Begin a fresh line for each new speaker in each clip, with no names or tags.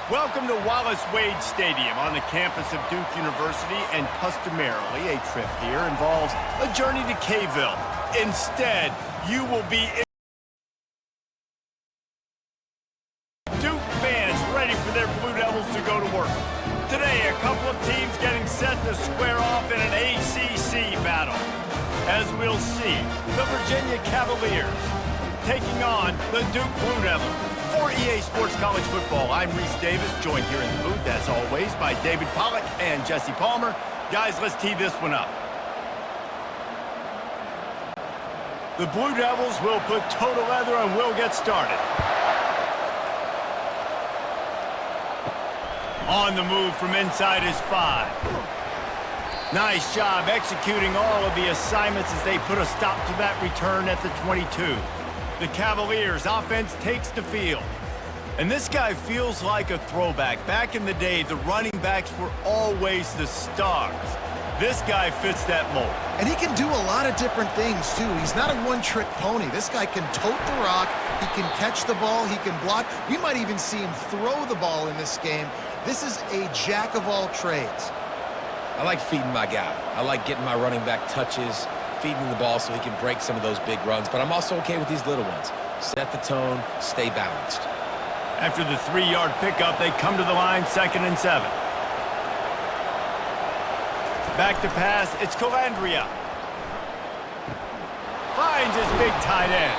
Welcome to Wallace Wade Stadium on the campus of Duke University, and customarily a trip here involves a journey to Cavaliers. Instead, you will be Duke fans ready for their Blue Devils to go to work. Today, a couple of teams getting set to square off in an ACC battle. As we'll see, the Virginia Cavaliers taking on the Duke Blue Devils. For EA Sports College Football, I'm Reese Davis, joined here in the booth, as always, by David Pollack and Jesse Palmer. Guys, let's tee this one up. The Blue Devils will put toe to leather and we'll get started. On the move from inside is 5. Nice job executing all of the assignments as they put a stop to that return at the 22. The Cavaliers offense takes the field. And this guy feels like a throwback. Back in the day, the running backs were always the stars. This guy fits that mold.
And he can do a lot of different things, too. He's not a one-trick pony. This guy can tote the rock. He can catch the ball. He can block. We might even see him throw the ball in this game. This is a jack of all trades.
I like feeding my guy. I like getting my running back touches, feeding the ball so he can break some of those big runs. But I'm also okay with these little ones. Set the tone, stay balanced.
After the 3-yard pickup, they come to the line, 2nd and 7. Back to pass, it's Calandria. Finds his big tight end.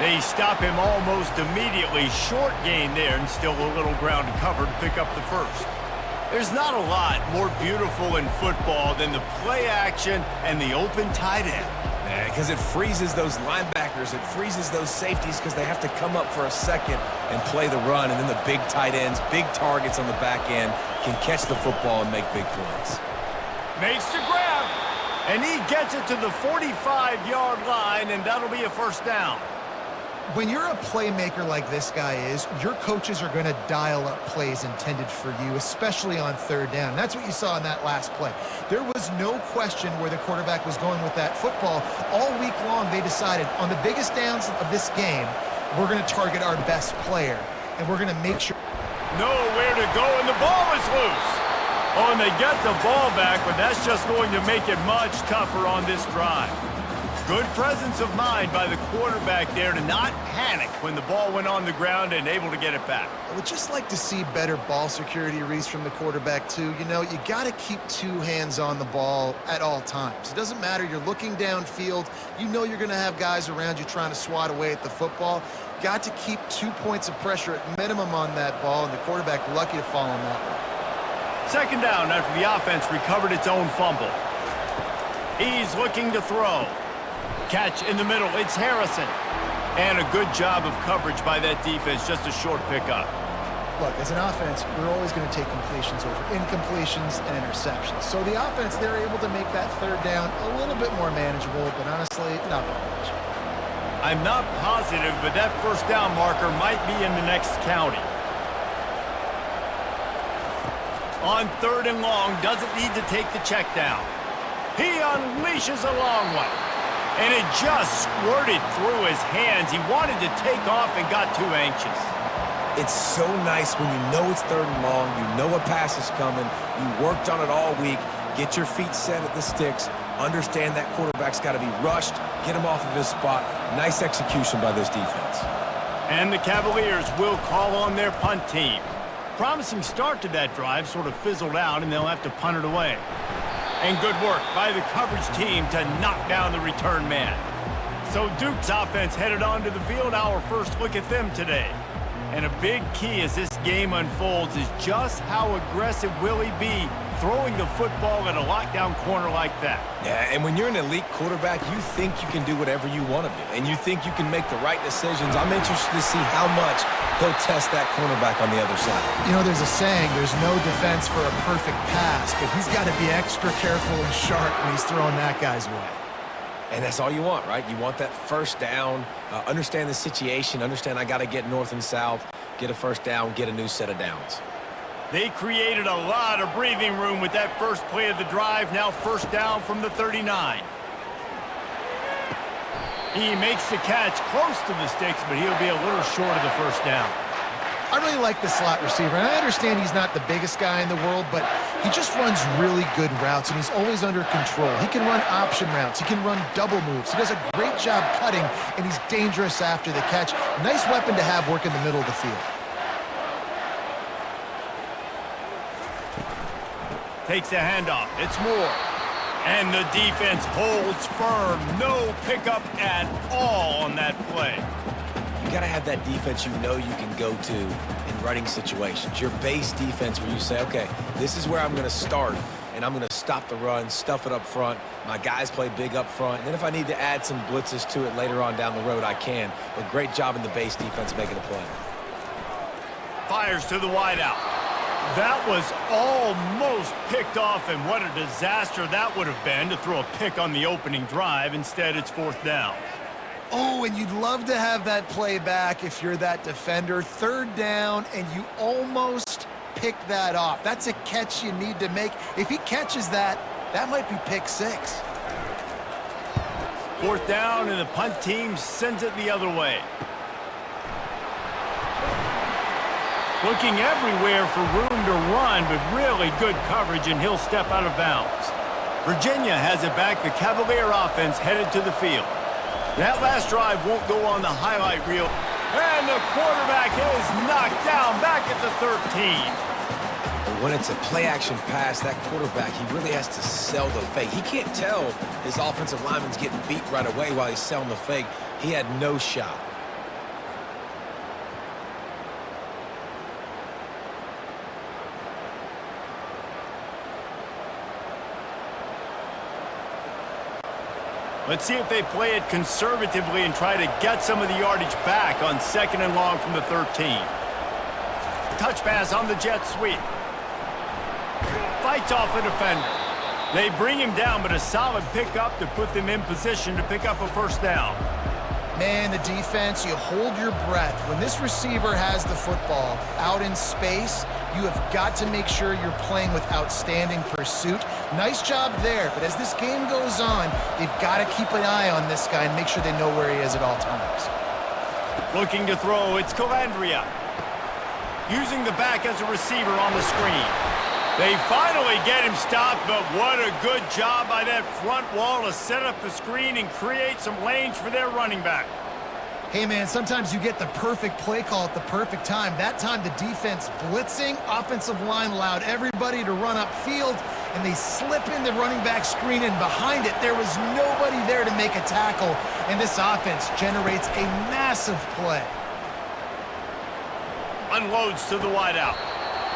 They stop him almost immediately. Short gain there, and still a little ground to cover to pick up the first. There's not a lot more beautiful in football than the play action and the open tight end.
Because it freezes those linebackers, it freezes those safeties because they have to come up for a second and play the run, and then the big tight ends, big targets on the back end can catch the football and make big plays.
Makes the grab, and he gets it to the 45-yard line, and that'll be a first down.
When you're a playmaker like this guy is, your coaches are going to dial up plays intended for you, especially on 3rd down. That's what you saw in that last play. There was no question where the quarterback was going with that football. All week long, they decided on the biggest downs of this game, we're going to target our best player, and we're going to make sure.
Nowhere to go, and the ball is loose. Oh, and they get the ball back, but that's just going to make it much tougher on this drive. Good presence of mind by the quarterback there to not panic when the ball went on the ground and able to get it back.
I would just like to see better ball security, Reese, from the quarterback, too. You know, you got to keep 2 hands on the ball at all times. It doesn't matter. You're looking downfield. You know you're going to have guys around you trying to swat away at the football. Got to keep 2 points of pressure at minimum on that ball, and the quarterback lucky to fall on that one.
2nd down after the offense recovered its own fumble. He's looking to throw. Catch in the middle, it's Harrison. And a good job of coverage by that defense, just a short pickup.
Look, as an offense, we're always going to take completions over incompletions and interceptions. So the offense, they're able to make that 3rd down a little bit more manageable, but honestly, not that much.
I'm not positive, but that first down marker might be in the next county. On 3rd and long, doesn't need to take the check down. He unleashes a long one. And it just squirted through his hands. He wanted to take off and got too anxious.
It's so nice when you know it's 3rd and long, you know a pass is coming, you worked on it all week, get your feet set at the sticks, understand that quarterback's got to be rushed, get him off of his spot. Nice execution by this defense.
And the Cavaliers will call on their punt team. Promising start to that drive, sort of fizzled out, and they'll have to punt it away. And good work by the coverage team to knock down the return man. So Duke's offense headed onto the field. Our first look at them today. And a big key as this game unfolds is just how aggressive will he be throwing the football at a lockdown corner like that.
Yeah, and when you're an elite quarterback, you think you can do whatever you want to do. And you think you can make the right decisions. I'm interested to see how much he'll test that cornerback on the other side.
You know, there's a saying, there's no defense for a perfect pass, but he's got to be extra careful and sharp when he's throwing that guy's way.
And that's all you want, right? You want that first down, understand the situation, understand I got to get north and south, get a first down, get a new set of downs.
They created a lot of breathing room with that first play of the drive. Now 1st down from the 39. He makes the catch close to the sticks, but he'll be a little short of the first down.
I really like the slot receiver, and I understand he's not the biggest guy in the world, but he just runs really good routes, and he's always under control. He can run option routes. He can run double moves. He does a great job cutting, and he's dangerous after the catch. Nice weapon to have work in the middle of the field.
Takes the handoff. It's Moore. And the defense holds firm. No pickup at all on that play.
You got to have that defense you know you can go to in running situations. Your base defense where you say, okay, this is where I'm going to start, and I'm going to stop the run, stuff it up front. My guys play big up front. And then if I need to add some blitzes to it later on down the road, I can. But great job in the base defense making a play.
Fires to the wideout. That was almost picked off, and what a disaster that would have been to throw a pick on the opening drive. Instead, it's 4th down.
Oh, and you'd love to have that play back if you're that defender. 3rd down, and you almost pick that off. That's a catch you need to make. If he catches that, that might be pick 6.
4th down, and the punt team sends it the other way. Looking everywhere for room to run, but really good coverage, and he'll step out of bounds. Virginia has it back. The Cavalier offense headed to the field. That last drive won't go on the highlight reel. And the quarterback is knocked down back at the 13.
And when it's a play-action pass, that quarterback, he really has to sell the fake. He can't tell his offensive lineman's getting beat right away while he's selling the fake. He had no shot.
Let's see if they play it conservatively and try to get some of the yardage back on 2nd and long from the 13. Touch pass on the jet sweep. Fights off a defender. They bring him down, but a solid pickup to put them in position to pick up a 1st down.
Man, the defense, you hold your breath. When this receiver has the football out in space, you have got to make sure you're playing with outstanding pursuit. Nice job there, but as this game goes on, they've got to keep an eye on this guy and make sure they know where he is at all times.
Looking to throw, it's Calandria. Using the back as a receiver on the screen. They finally get him stopped, but what a good job by that front wall to set up the screen and create some lanes for their running back.
Hey, man, sometimes you get the perfect play call at the perfect time. That time, the defense blitzing, offensive line allowed everybody to run upfield, and they slip in the running back screen, and behind it, there was nobody there to make a tackle, and this offense generates a massive play. Unloads to the wideout.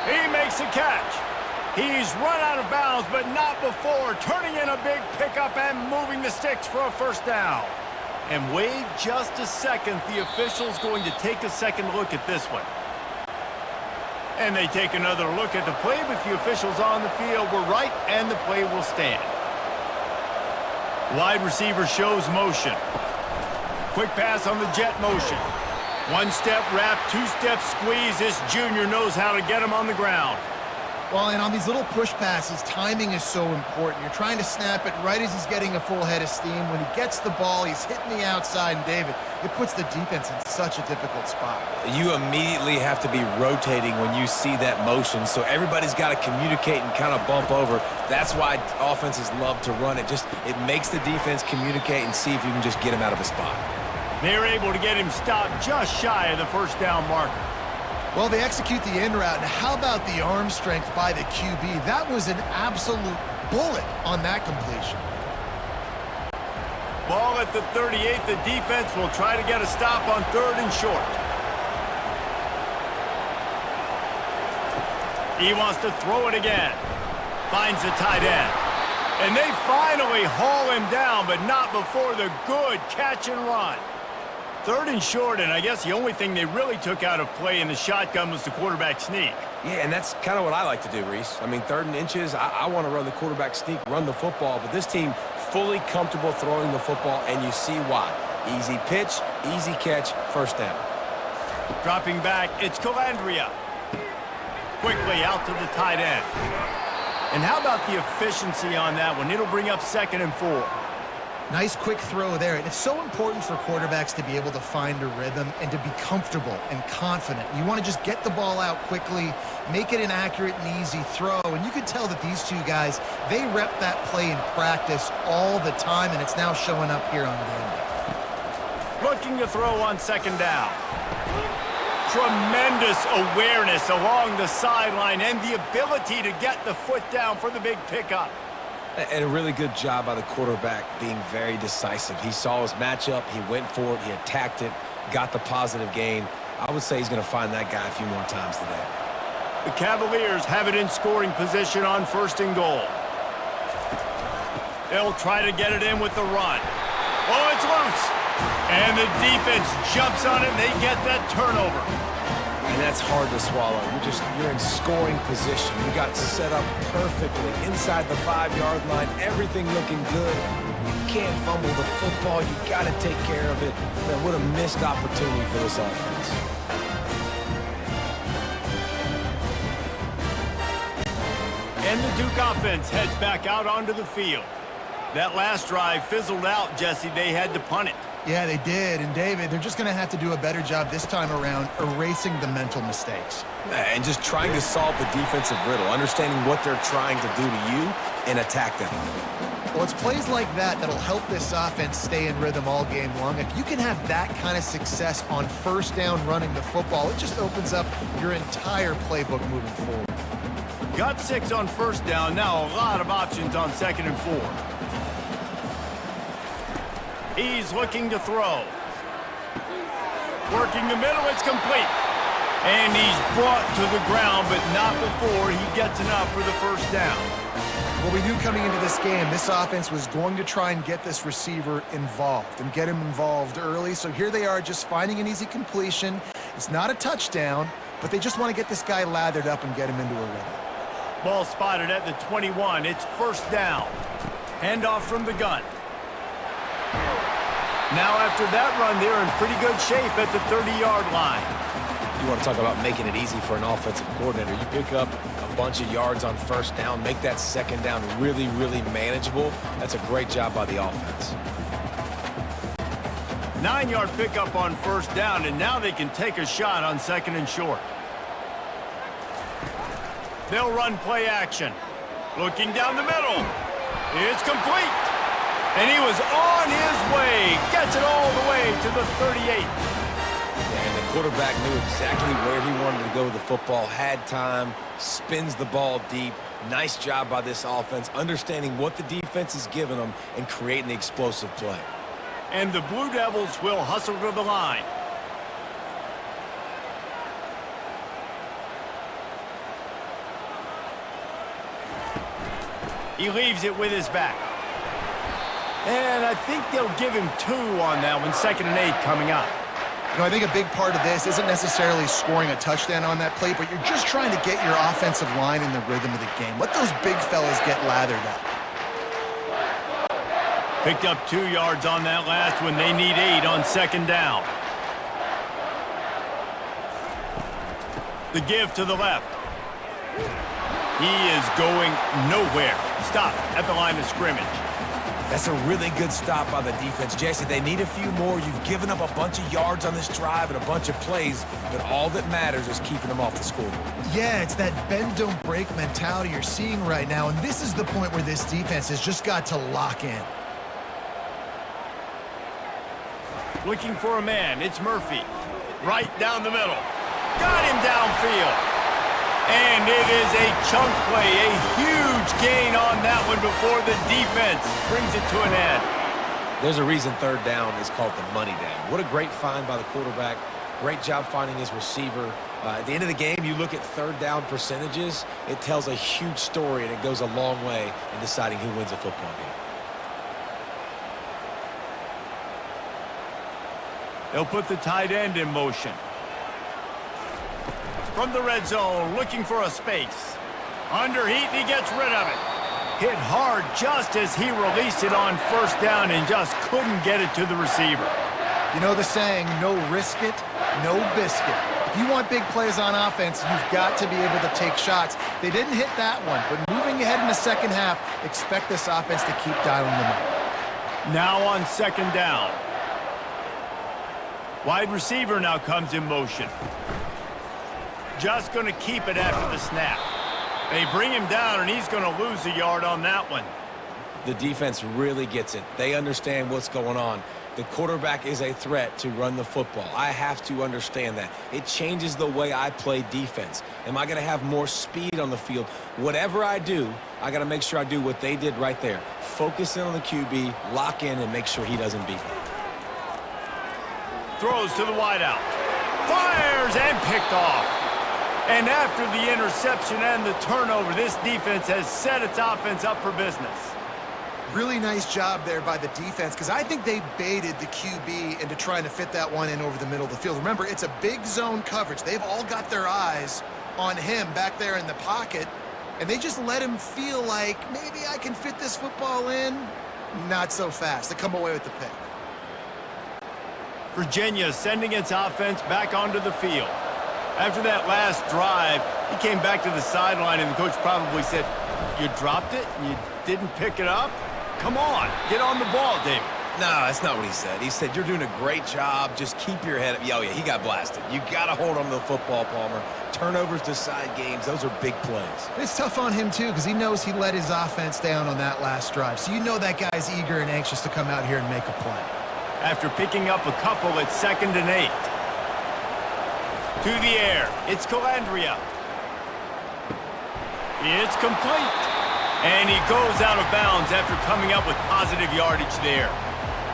He makes a catch. He's run out of bounds, but not before turning in a big pickup and moving the sticks for a 1st down. And wait just a second. The official's going to take a second look at this one. And they take another look at the play, but the officials on the field were right, and the play will stand. Wide receiver shows motion. Quick pass on the jet motion. 1-step wrap, 2-step squeeze. This junior knows how to get him on the ground.
Well, and on these little push passes, timing is so important. You're trying to snap it right as he's getting a full head of steam. When he gets the ball, he's hitting the outside, and David, it puts the defense in such a difficult spot.
You immediately have to be rotating when you see that motion, so everybody's got to communicate and kind of bump over. That's why offenses love to run it. It makes the defense communicate and see if you can just get him out of a spot.
They're able to get him stopped just shy of the 1st down marker.
Well, they execute the in route, and how about the arm strength by the QB? That was an absolute bullet on that completion.
Ball at the 38. The defense will try to get a stop on 3rd and short. He wants to throw it again. Finds the tight end. And they finally haul him down, but not before the good catch and run. 3rd and short, and I guess the only thing they really took out of play in the shotgun was the quarterback sneak.
Yeah, and that's kind of what I like to do, Reese. I mean, 3rd and inches, I want to run the quarterback sneak, run the football, but this team fully comfortable throwing the football, and you see why. Easy pitch, easy catch, 1st down.
Dropping back, it's Calandria. Quickly out to the tight end. And how about the efficiency on that one? It'll bring up 2nd and 4.
Nice quick throw there. And it's so important for quarterbacks to be able to find a rhythm and to be comfortable and confident. You want to just get the ball out quickly, make it an accurate and easy throw. And you can tell that these two guys, they rep that play in practice all the time, and it's now showing up here on game day.
Looking to throw on second down. Tremendous awareness along the sideline and the ability to get the foot down for the big pickup.
And a really good job by the quarterback being very decisive. He saw his matchup, he went for it, he attacked it, got the positive gain. I would say he's going to find that guy a few more times today.
The Cavaliers have it in scoring position on 1st and goal. They'll try to get it in with the run. Oh, it's loose. And the defense jumps on it, and they get that turnover.
And that's hard to swallow. You're in scoring position. You got set up perfectly inside the 5-yard line. Everything looking good. You can't fumble the football. You got to take care of it. Man, what a missed opportunity for this offense.
And the Duke offense heads back out onto the field. That last drive fizzled out, Jesse. They had to punt it.
Yeah, they did. And, David, they're just going to have to do a better job this time around erasing the mental mistakes.
And just trying to solve the defensive riddle, understanding what they're trying to do to you and attack them.
Well, it's plays like that that'll help this offense stay in rhythm all game long. If you can have that kind of success on 1st down running the football, it just opens up your entire playbook moving forward.
Got 6 on 1st down. Now a lot of options on 2nd and 4. He's looking to throw. Working the middle, it's complete. And he's brought to the ground, but not before he gets enough for the 1st down.
Well, we knew coming into this game, this offense was going to try and get this receiver involved and get him involved early. So here they are just finding an easy completion. It's not a touchdown, but they just want to get this guy lathered up and get him into a rhythm.
Ball spotted at the 21. It's 1st down. Handoff from the gun. Now after that run, they're in pretty good shape at the 30-yard line.
You want to talk about making it easy for an offensive coordinator. You pick up a bunch of yards on 1st down, make that 2nd down really, really manageable. That's a great job by the offense.
9-yard pickup on 1st down, and now they can take a shot on 2nd and short. They'll run play action. Looking down the middle. It's complete. And he was on his way. Gets it all the way to the 38.
And the quarterback knew exactly where he wanted to go with the football, had time, spins the ball deep. Nice job by this offense, understanding what the defense is giving them and creating the explosive play.
And the Blue Devils will hustle to the line. He leaves it with his back. And I think they'll give him 2 on that one. 2nd and 8 coming up.
You know, I think a big part of this isn't necessarily scoring a touchdown on that play, but you're just trying to get your offensive line in the rhythm of the game. Let those big fellas get lathered up.
Picked up 2 yards on that last one. They need 8 on 2nd down. The give to the left. He is going nowhere. Stop at the line of scrimmage.
That's a really good stop by the defense. Jesse, they need a few more. You've given up a bunch of yards on this drive and a bunch of plays, but all that matters is keeping them off the scoreboard.
Yeah, it's that bend, don't break mentality you're seeing right now, and this is the point where this defense has just got to lock in.
Looking for a man. It's Murphy. Right down the middle. Got him downfield. And it is a chunk play, a huge gain on that one before the defense brings it to an end.
There's a reason 3rd down is called the money down. What a great find by the quarterback. Great job finding his receiver. At the end of the game, you look at 3rd down percentages. It tells a huge story, and it goes a long way in deciding who wins a football game.
They'll put the tight end in motion. From the red zone, looking for a space. Under heat, he gets rid of it. Hit hard just as he released it on 1st down and just couldn't get it to the receiver.
You know the saying, no risk it, no biscuit. If you want big plays on offense, you've got to be able to take shots. They didn't hit that one, but moving ahead in the 2nd half, expect this offense to keep dialing them up.
Now on second down. Wide receiver now comes in motion. Just going to keep it after the snap. They bring him down, and he's going to lose a yard on that one.
The defense really gets it. They understand what's going on. The quarterback is a threat to run the football. I have to understand that. It changes the way I play defense. Am I going to have more speed on the field? Whatever I do, I got to make sure I do what they did right there. Focus in on the QB, lock in, and make sure he doesn't beat me.
Throws to the wideout. Fires and picked off. And after the interception and the turnover, this defense has set its offense up for business.
Really nice job there by the defense, because I think they baited the QB into trying to fit that one in over the middle of the field. Remember, it's a big zone coverage. They've all got their eyes on him back there in the pocket, and they just let him feel like, maybe I can fit this football in. Not so fast. They come away with the pick.
Virginia sending its offense back onto the field. After that last drive, he came back to the sideline, and the coach probably said, "You dropped it? You didn't pick it up? Come on, get on the ball, David."
No, that's not what he said. He said, "You're doing a great job. Just keep your head up." Oh, yeah, he got blasted. You got to hold on to the football, Palmer. Turnovers decide games. Those are big plays.
It's tough on him, too, because he knows he let his offense down on that last drive. So you know that guy's eager and anxious to come out here and make a play.
After picking up a couple at 2nd and 8. To the air, it's Calandria. It's complete. And he goes out of bounds after coming up with positive yardage there.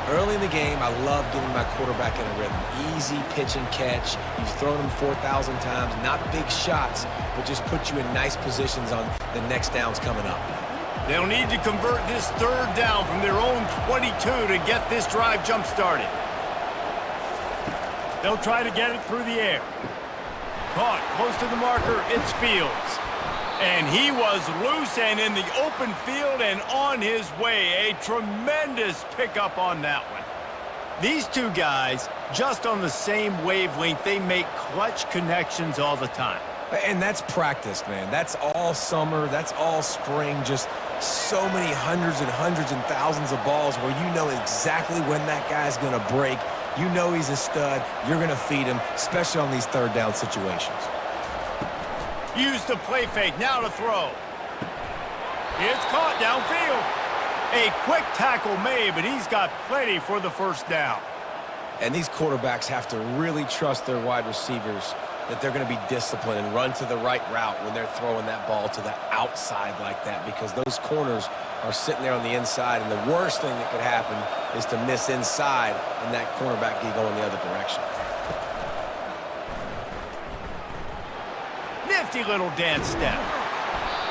Early in the game, I love getting my quarterback in a rhythm. Easy pitch and catch. You've thrown him 4,000 times. Not big shots, but just put you in nice positions on the next downs coming up.
They'll need to convert this 3rd down from their own 22 to get this drive jump-started. They'll try to get it through the air. Caught close to the marker, it's Fields. And he was loose and in the open field and on his way. A tremendous pickup on that one. These two guys, just on the same wavelength, they make clutch connections all the time.
And that's practice, man. That's all summer. That's all spring. Just so many hundreds and thousands of balls where you know exactly when that guy's going to break. You know he's a stud. You're going to feed him, especially on these 3rd down situations.
Use the play fake, now to throw. It's caught downfield. A quick tackle made, but he's got plenty for the 1st down.
And these quarterbacks have to really trust their wide receivers that they're going to be disciplined and run to the right route when they're throwing that ball to the outside like that, because those corners are sitting there on the inside, and the worst thing that could happen is to miss inside and that cornerback get going the other direction.
Nifty little dance step.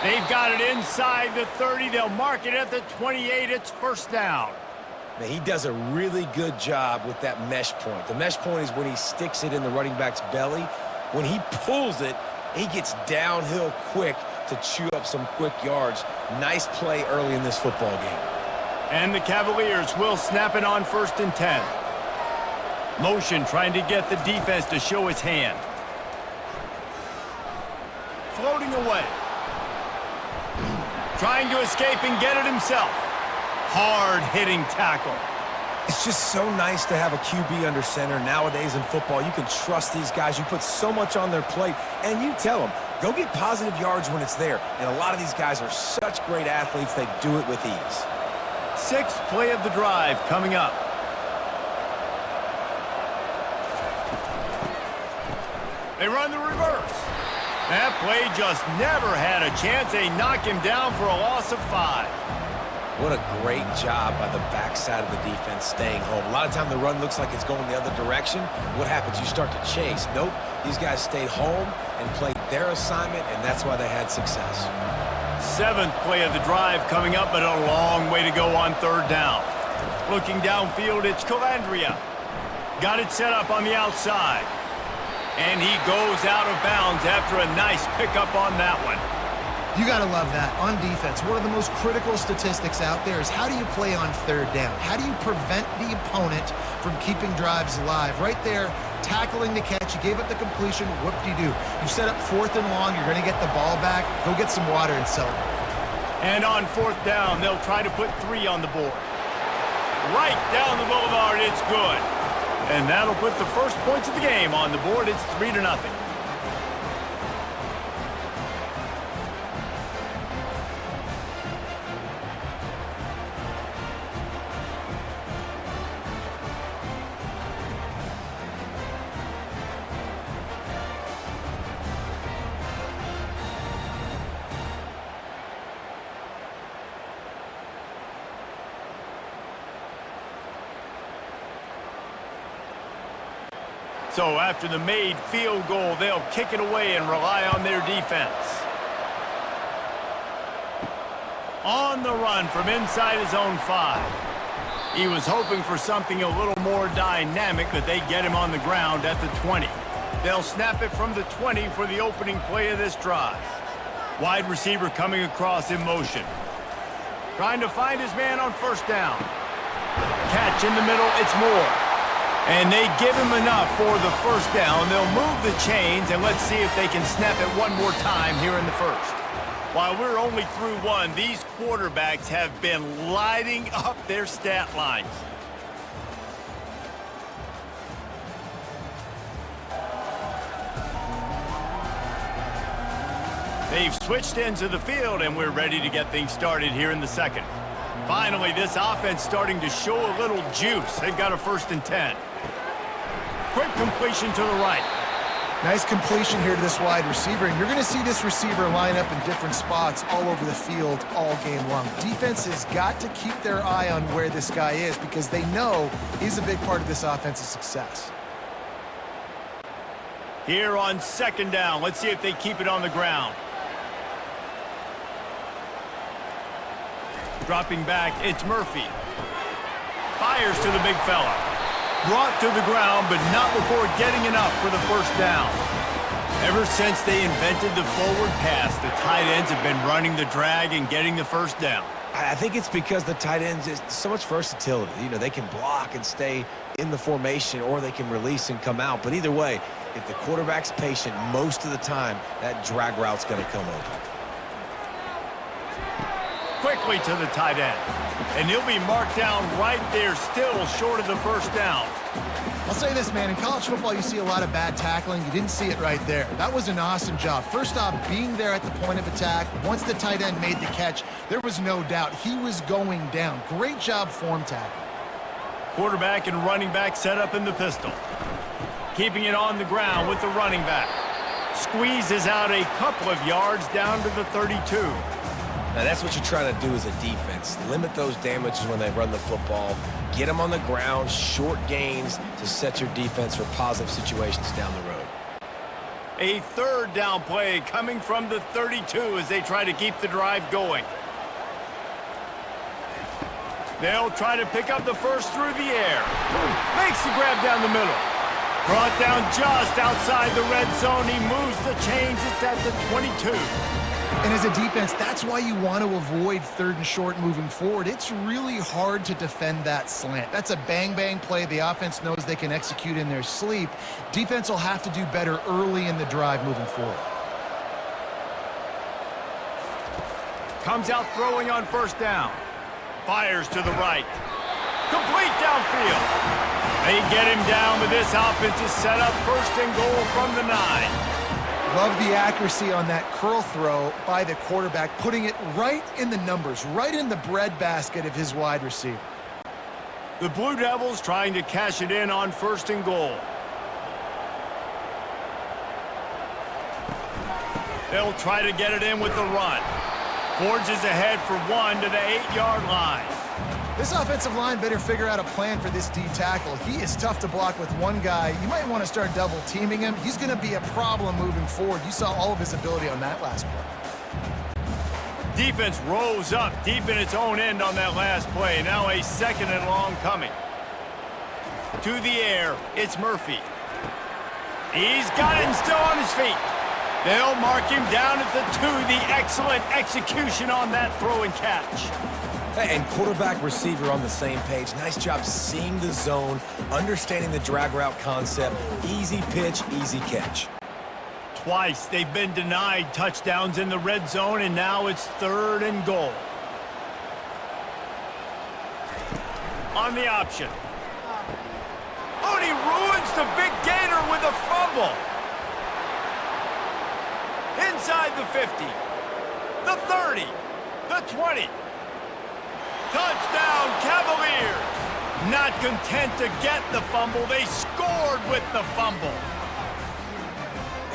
They've got it inside the 30. They'll mark it at the 28. It's 1st down.
Now, he does a really good job with that mesh point. The mesh point is when he sticks it in the running back's belly. When he pulls it, he gets downhill quick to chew up some quick yards. Nice play early in this football game.
And the Cavaliers will snap it on 1st and 10. Motion trying to get the defense to show its hand. Floating away. Trying to escape and get it himself. Hard-hitting tackle.
It's just so nice to have a QB under center nowadays in football. You can trust these guys. You put so much on their plate, and you tell them, go get positive yards when it's there. And a lot of these guys are such great athletes, they do it with ease.
6th play of the drive coming up. They run the reverse. That play just never had a chance. They knock him down for a loss of 5.
What a great job by the backside of the defense staying home. A lot of time the run looks like it's going the other direction. What happens? You start to chase. Nope. These guys stayed home and played their assignment, and that's why they had success.
7th play of the drive coming up, but a long way to go on 3rd down. Looking downfield, it's Calandria. Got it set up on the outside. And he goes out of bounds after a nice pickup on that one.
You got to love that. On defense, one of the most critical statistics out there is how do you play on 3rd down? How do you prevent the opponent from keeping drives alive? Right there, tackling the catch. You gave up the completion. Whoop-de-doo. You set up 4th and long. You're going to get the ball back. Go get some water and celebrate.
And on 4th down, they'll try to put 3 on the board. right down the boulevard. It's good. And that'll put the first points of the game on the board. It's 3-0. So after the made field goal, they'll kick it away and rely on their defense. On the run from inside his own 5. He was hoping for something a little more dynamic, but they get him on the ground at the 20. They'll snap it from the 20 for the opening play of this drive. Wide receiver coming across in motion. Trying to find his man on first down. Catch in the middle, it's Moore. And they give him enough for the first down. They'll move the chains, and let's see if they can snap it one more time here in the first. While we're only through one, these quarterbacks have been lighting up their stat lines. They've switched into the field, and we're ready to get things started here in the second. Finally, this offense starting to show a little juice. They've got a 1st and 10. Quick completion to the right.
Nice completion here to this wide receiver, and you're going to see this receiver line up in different spots all over the field all game long. Defense has got to keep their eye on where this guy is because they know he's a big part of this offense's success.
Here on 2nd down, let's see if they keep it on the ground. Dropping back, it's Murphy. Fires to the big fella. Brought to the ground, but not before getting enough for the first down. Ever since they invented the forward pass, the tight ends have been running the drag and getting the first down.
I think it's because the tight ends is so much versatility. You know, they can block and stay in the formation, or they can release and come out. But either way, if the quarterback's patient most of the time, that drag route's going to come open.
Quickly to the tight end. And he'll be marked down right there, still short of the first down.
I'll say this, man. In college football, you see a lot of bad tackling. You didn't see it right there. That was an awesome job. First off, being there at the point of attack. Once the tight end made the catch, there was no doubt he was going down. Great job form tackle.
Quarterback and running back set up in the pistol. Keeping it on the ground with the running back. Squeezes out a couple of yards down to the 32.
Now, that's what you're trying to do as a defense. Limit those damages when they run the football. Get them on the ground, short gains to set your defense for positive situations down the road.
A 3rd down play coming from the 32 as they try to keep the drive going. They'll try to pick up the first through the air. Makes the grab down the middle. Brought down just outside the red zone. He moves the chains. It's at the 22.
And as a defense, that's why you want to avoid 3rd and short moving forward. It's really hard to defend that slant. That's a bang-bang play the offense knows they can execute in their sleep. Defense will have to do better early in the drive moving forward.
Comes out throwing on first down. Fires to the right. Complete downfield. They get him down, but this offense is set up 1st and goal from the 9.
Love the accuracy on that curl throw by the quarterback, putting it right in the numbers, right in the breadbasket of his wide receiver.
The Blue Devils trying to cash it in on 1st and goal. They'll try to get it in with the run. Forges ahead for 1 to the 8-yard line.
This offensive line better figure out a plan for this D tackle. He is tough to block with one guy. You might want to start double teaming him. He's going to be a problem moving forward. You saw all of his ability on that last play.
Defense rose up deep in its own end on that last play. Now a 2nd and long coming. To the air, it's Murphy. He's got it and still on his feet. They'll mark him down at the 2. The excellent execution on that throw and catch.
And quarterback receiver on the same page. Nice job seeing the zone, understanding the drag route concept. Easy pitch, easy catch.
Twice they've been denied touchdowns in the red zone, and now it's 3rd and goal. on the option. Oh, and he ruins the big gainer with a fumble. Inside the 50, the 30, the 20. Touchdown, Cavaliers! Not content to get the fumble, they scored with the fumble.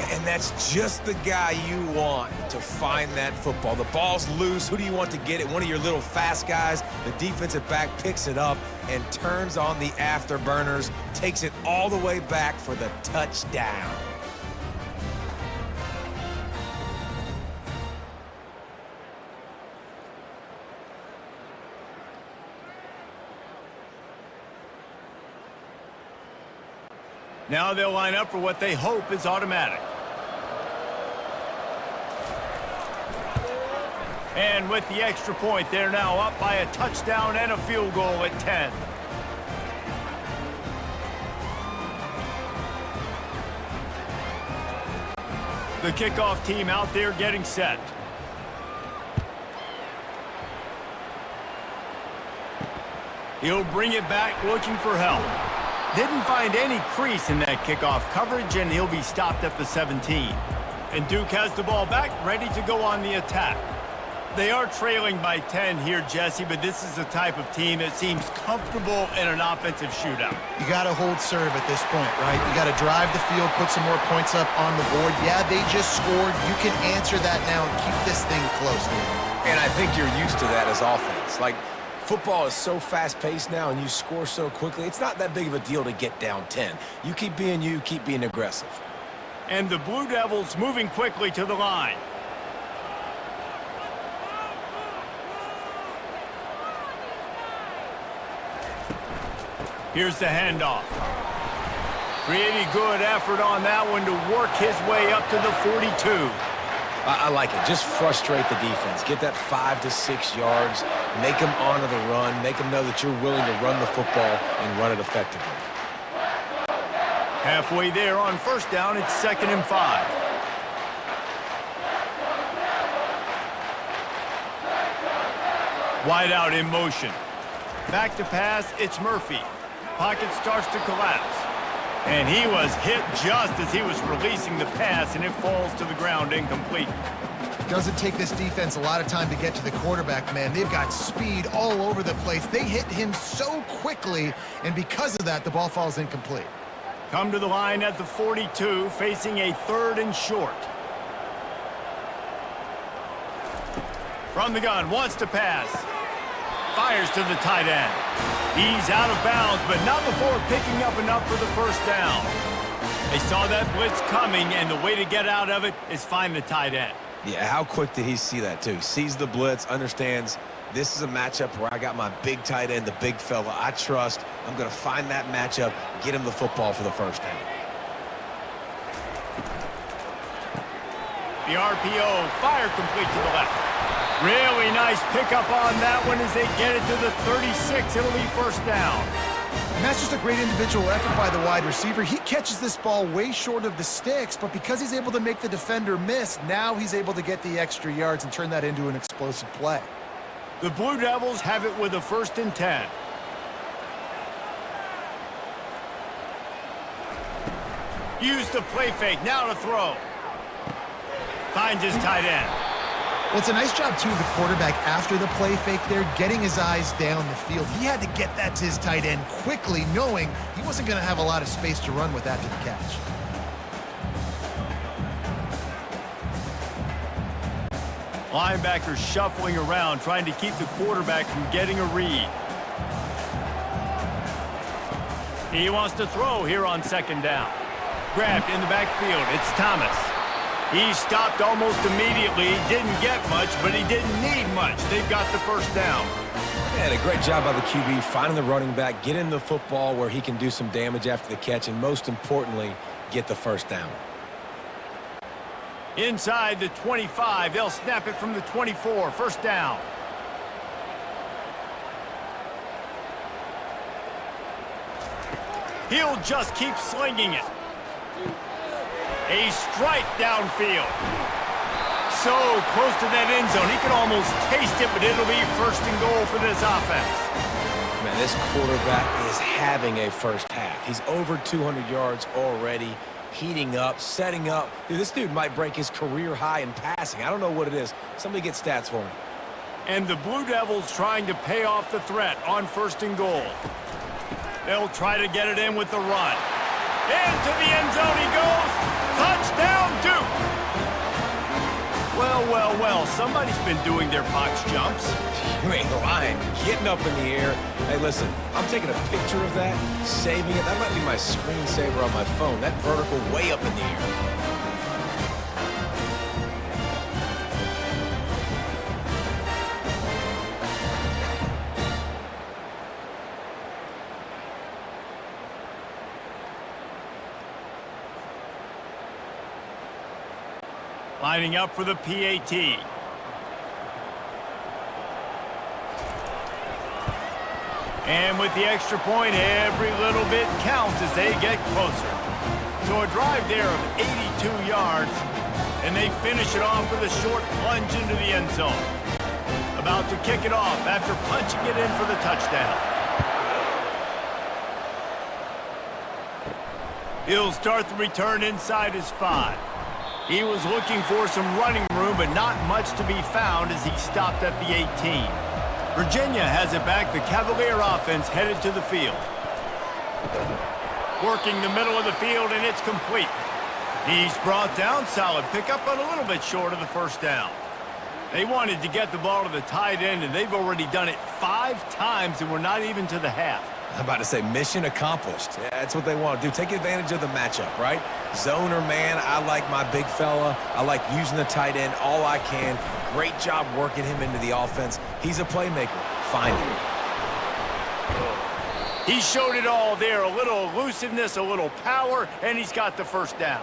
And that's just the guy you want to find that football. The ball's loose. Who do you want to get it? One of your little fast guys. The defensive back picks it up and turns on the afterburners, takes it all the way back for the touchdown.
Now they'll line up for what they hope is automatic. And with the extra point, they're now up by a touchdown and a field goal at 10. The kickoff team out there getting set. He'll bring it back looking for help. Didn't find any crease in that kickoff coverage, and he'll be stopped at the 17. And Duke has the ball back, ready to go on the attack. They are trailing by 10 here, Jesse, but this is the type of team that seems comfortable in an offensive shootout.
You got to hold serve at this point, right? You got to drive the field, put some more points up on the board. Yeah, they just scored. You can answer that now and keep this thing close, dude.
And I think you're used to that as offense. Like, football is so fast-paced now and you score so quickly, it's not that big of a deal to get down 10. You keep being you, keep being aggressive.
And the Blue Devils moving quickly to the line. Here's the handoff. Pretty good effort on that one to work his way up to the 42.
I like it. Just frustrate the defense. Get that 5 to 6 yards. Make them honor the run. Make them know that you're willing to run the football and run it effectively.
Halfway there on first down, it's 2nd and 5. Wide out in motion. Back to pass, it's Murphy. Pocket starts to collapse. And he was hit just as he was releasing the pass, and it falls to the ground incomplete.
Doesn't take this defense a lot of time to get to the quarterback, man. They've got speed all over the place. They hit him so quickly, and because of that, the ball falls incomplete.
Come to the line at the 42, facing a 3rd and short. From the gun, wants to pass. Fires to the tight end. He's out of bounds, but not before picking up enough for the first down. They saw that blitz coming, and the way to get out of it is find the tight end.
Yeah, how quick did he see that, too? Sees the blitz, understands this is a matchup where I got my big tight end, the big fella I trust. I'm going to find that matchup, get him the football for the first down.
The RPO, fire complete to the left. Really nice pickup on that one as they get it to the 36. It'll be first down.
And that's just a great individual effort by the wide receiver. He catches this ball way short of the sticks, but because he's able to make the defender miss, now he's able to get the extra yards and turn that into an explosive play.
The Blue Devils have it with a 1st and 10. Use the play fake, now to throw. Finds his tight end.
Well, it's a nice job, too, of the quarterback after the play fake there, getting his eyes down the field. He had to get that to his tight end quickly, knowing he wasn't going to have a lot of space to run with after the catch.
Linebacker shuffling around, trying to keep the quarterback from getting a read. He wants to throw here on 2nd down. Grabbed in the backfield, it's Thomas. He stopped almost immediately. Didn't get much, but he didn't need much. They've got the first down.
And a great job by the QB, finding the running back, getting the football where he can do some damage after the catch, and most importantly, get the first down.
Inside the 25, they'll snap it from the 24. First down. He'll just keep slinging it. A strike downfield. So close to that end zone. He can almost taste it, but it'll be 1st and goal for this offense.
Man, man, this quarterback is having a first half. He's over 200 yards already, heating up, setting up. Dude, this dude might break his career high in passing. I don't know what it is. Somebody get stats for me.
And the Blue Devils trying to pay off the threat on 1st and goal. They'll try to get it in with the run. Into the end zone he goes. Touchdown, Duke. Well, well, well, somebody's been doing their box jumps.
You ain't lying. Getting up in the air. Hey, listen, I'm taking a picture of that, saving it. That might be my screensaver on my phone. That vertical way up in the air.
Lining up for the PAT. And with the extra point, every little bit counts as they get closer. So a drive there of 82 yards, and they finish it off with a short plunge into the end zone. About to kick it off after punching it in for the touchdown. He'll start the return inside his 5. He was looking for some running room, but not much to be found as he stopped at the 18. Virginia has it back. The Cavalier offense headed to the field. Working the middle of the field, and it's complete. He's brought down. Solid pickup, but a little bit short of the first down. They wanted to get the ball to the tight end, and they've already done it 5 times, and we're not even to the half.
I'm about to say mission accomplished. Yeah, that's what they want to do. Take advantage of the matchup, right? Zone or man, I like my big fella. I like using the tight end all I can. Great job working him into the offense. He's a playmaker. Find him.
He showed it all there. A little elusiveness, a little power, and he's got the first down.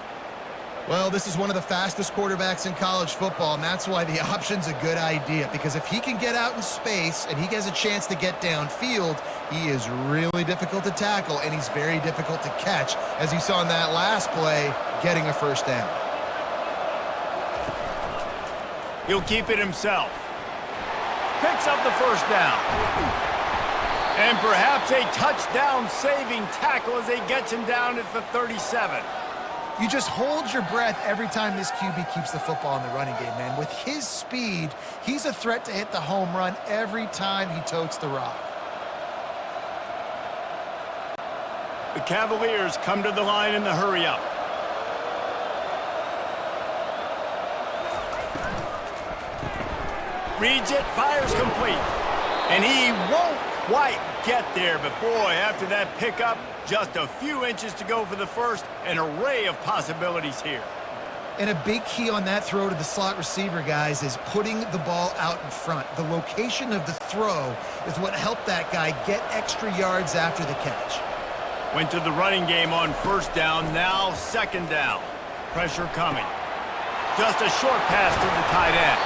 Well, this is one of the fastest quarterbacks in college football, and that's why the option's a good idea, because if he can get out in space and he has a chance to get downfield, he is really difficult to tackle, and he's very difficult to catch, as you saw in that last play, getting a first down.
He'll keep it himself. Picks up the first down. And perhaps a touchdown-saving tackle as he gets him down at the 37.
You just hold your breath every time this QB keeps the football in the running game, man. With his speed, he's a threat to hit the home run every time he totes the rock.
The Cavaliers come to the line in the hurry-up. Reads it, fires complete. And he won't quite get there, but boy, after that pickup, just a few inches to go for the first, an array of possibilities here.
And a big key on that throw to the slot receiver, guys, is putting the ball out in front. The location of the throw is what helped that guy get extra yards after the catch.
Went to the running game on first down, now second down. Pressure coming. Just a short pass to the tight end.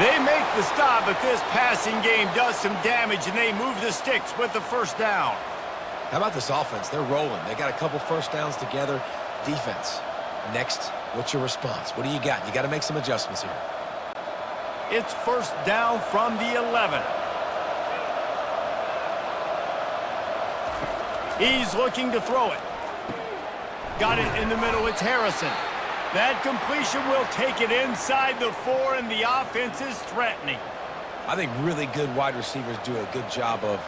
They make the stop, but this passing game does some damage, and they move the sticks with the first down.
How about this offense? They're rolling. They got a couple first downs together. Defense. Next, what's your response? What do you got? You got to make some adjustments here.
It's first down from the 11. He's looking to throw it. Got it in the middle. It's Harrison. That completion will take it inside the 4, and the offense is threatening.
I think really good wide receivers do a good job of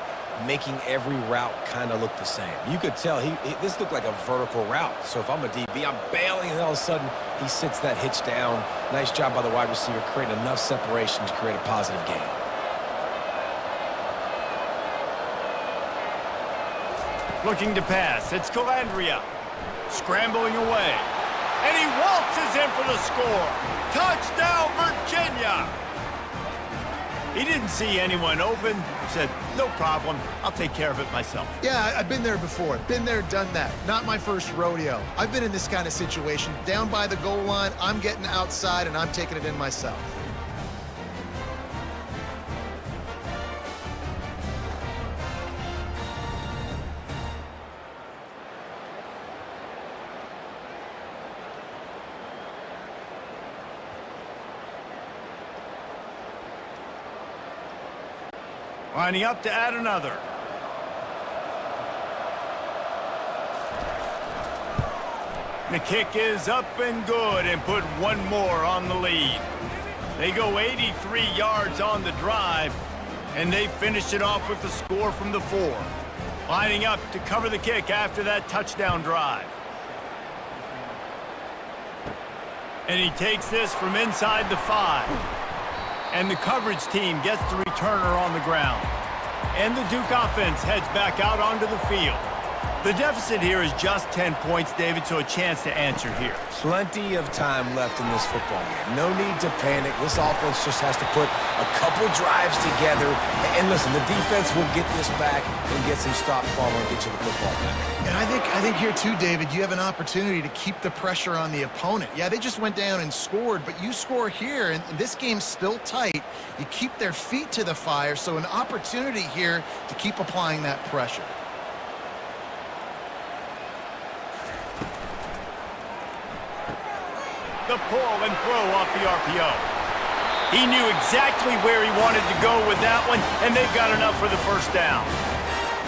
making every route kind of look the same. You could tell this looked like a vertical route. So if I'm a DB, I'm bailing, and all of a sudden he sits that hitch down. Nice job by the wide receiver, creating enough separation to create a positive gain.
Looking to pass. It's Calandria. Scrambling away. And he waltzes in for the score. Touchdown, Virginia! He didn't see anyone open. Said, no problem. I'll take care of it myself.
Yeah, I've been there before. Been there, done that. Not my first rodeo. I've been in this kind of situation. Down by the goal line, I'm getting outside, and I'm taking it in myself.
Lining up to add another. The kick is up and good and put one more on the lead. They go 83 yards on the drive, and they finish it off with the score from the 4. Lining up to cover the kick after that touchdown drive. And he takes this from inside the 5. And the coverage team gets the returner on the ground. And the Duke offense heads back out onto the field. The deficit here is just 10 points, David, so a chance to answer here.
Plenty of time left in this football game. No need to panic. This offense just has to put a couple drives together. And listen, the defense will get this back and get some stop follow and get you the football back.
And I think here too, David, you have an opportunity to keep the pressure on the opponent. Yeah, they just went down and scored, but you score here, and this game's still tight. You keep their feet to the fire, so an opportunity here to keep applying that pressure.
The pull and throw off the RPO. He knew exactly where he wanted to go with that one, and they've got enough for the first down.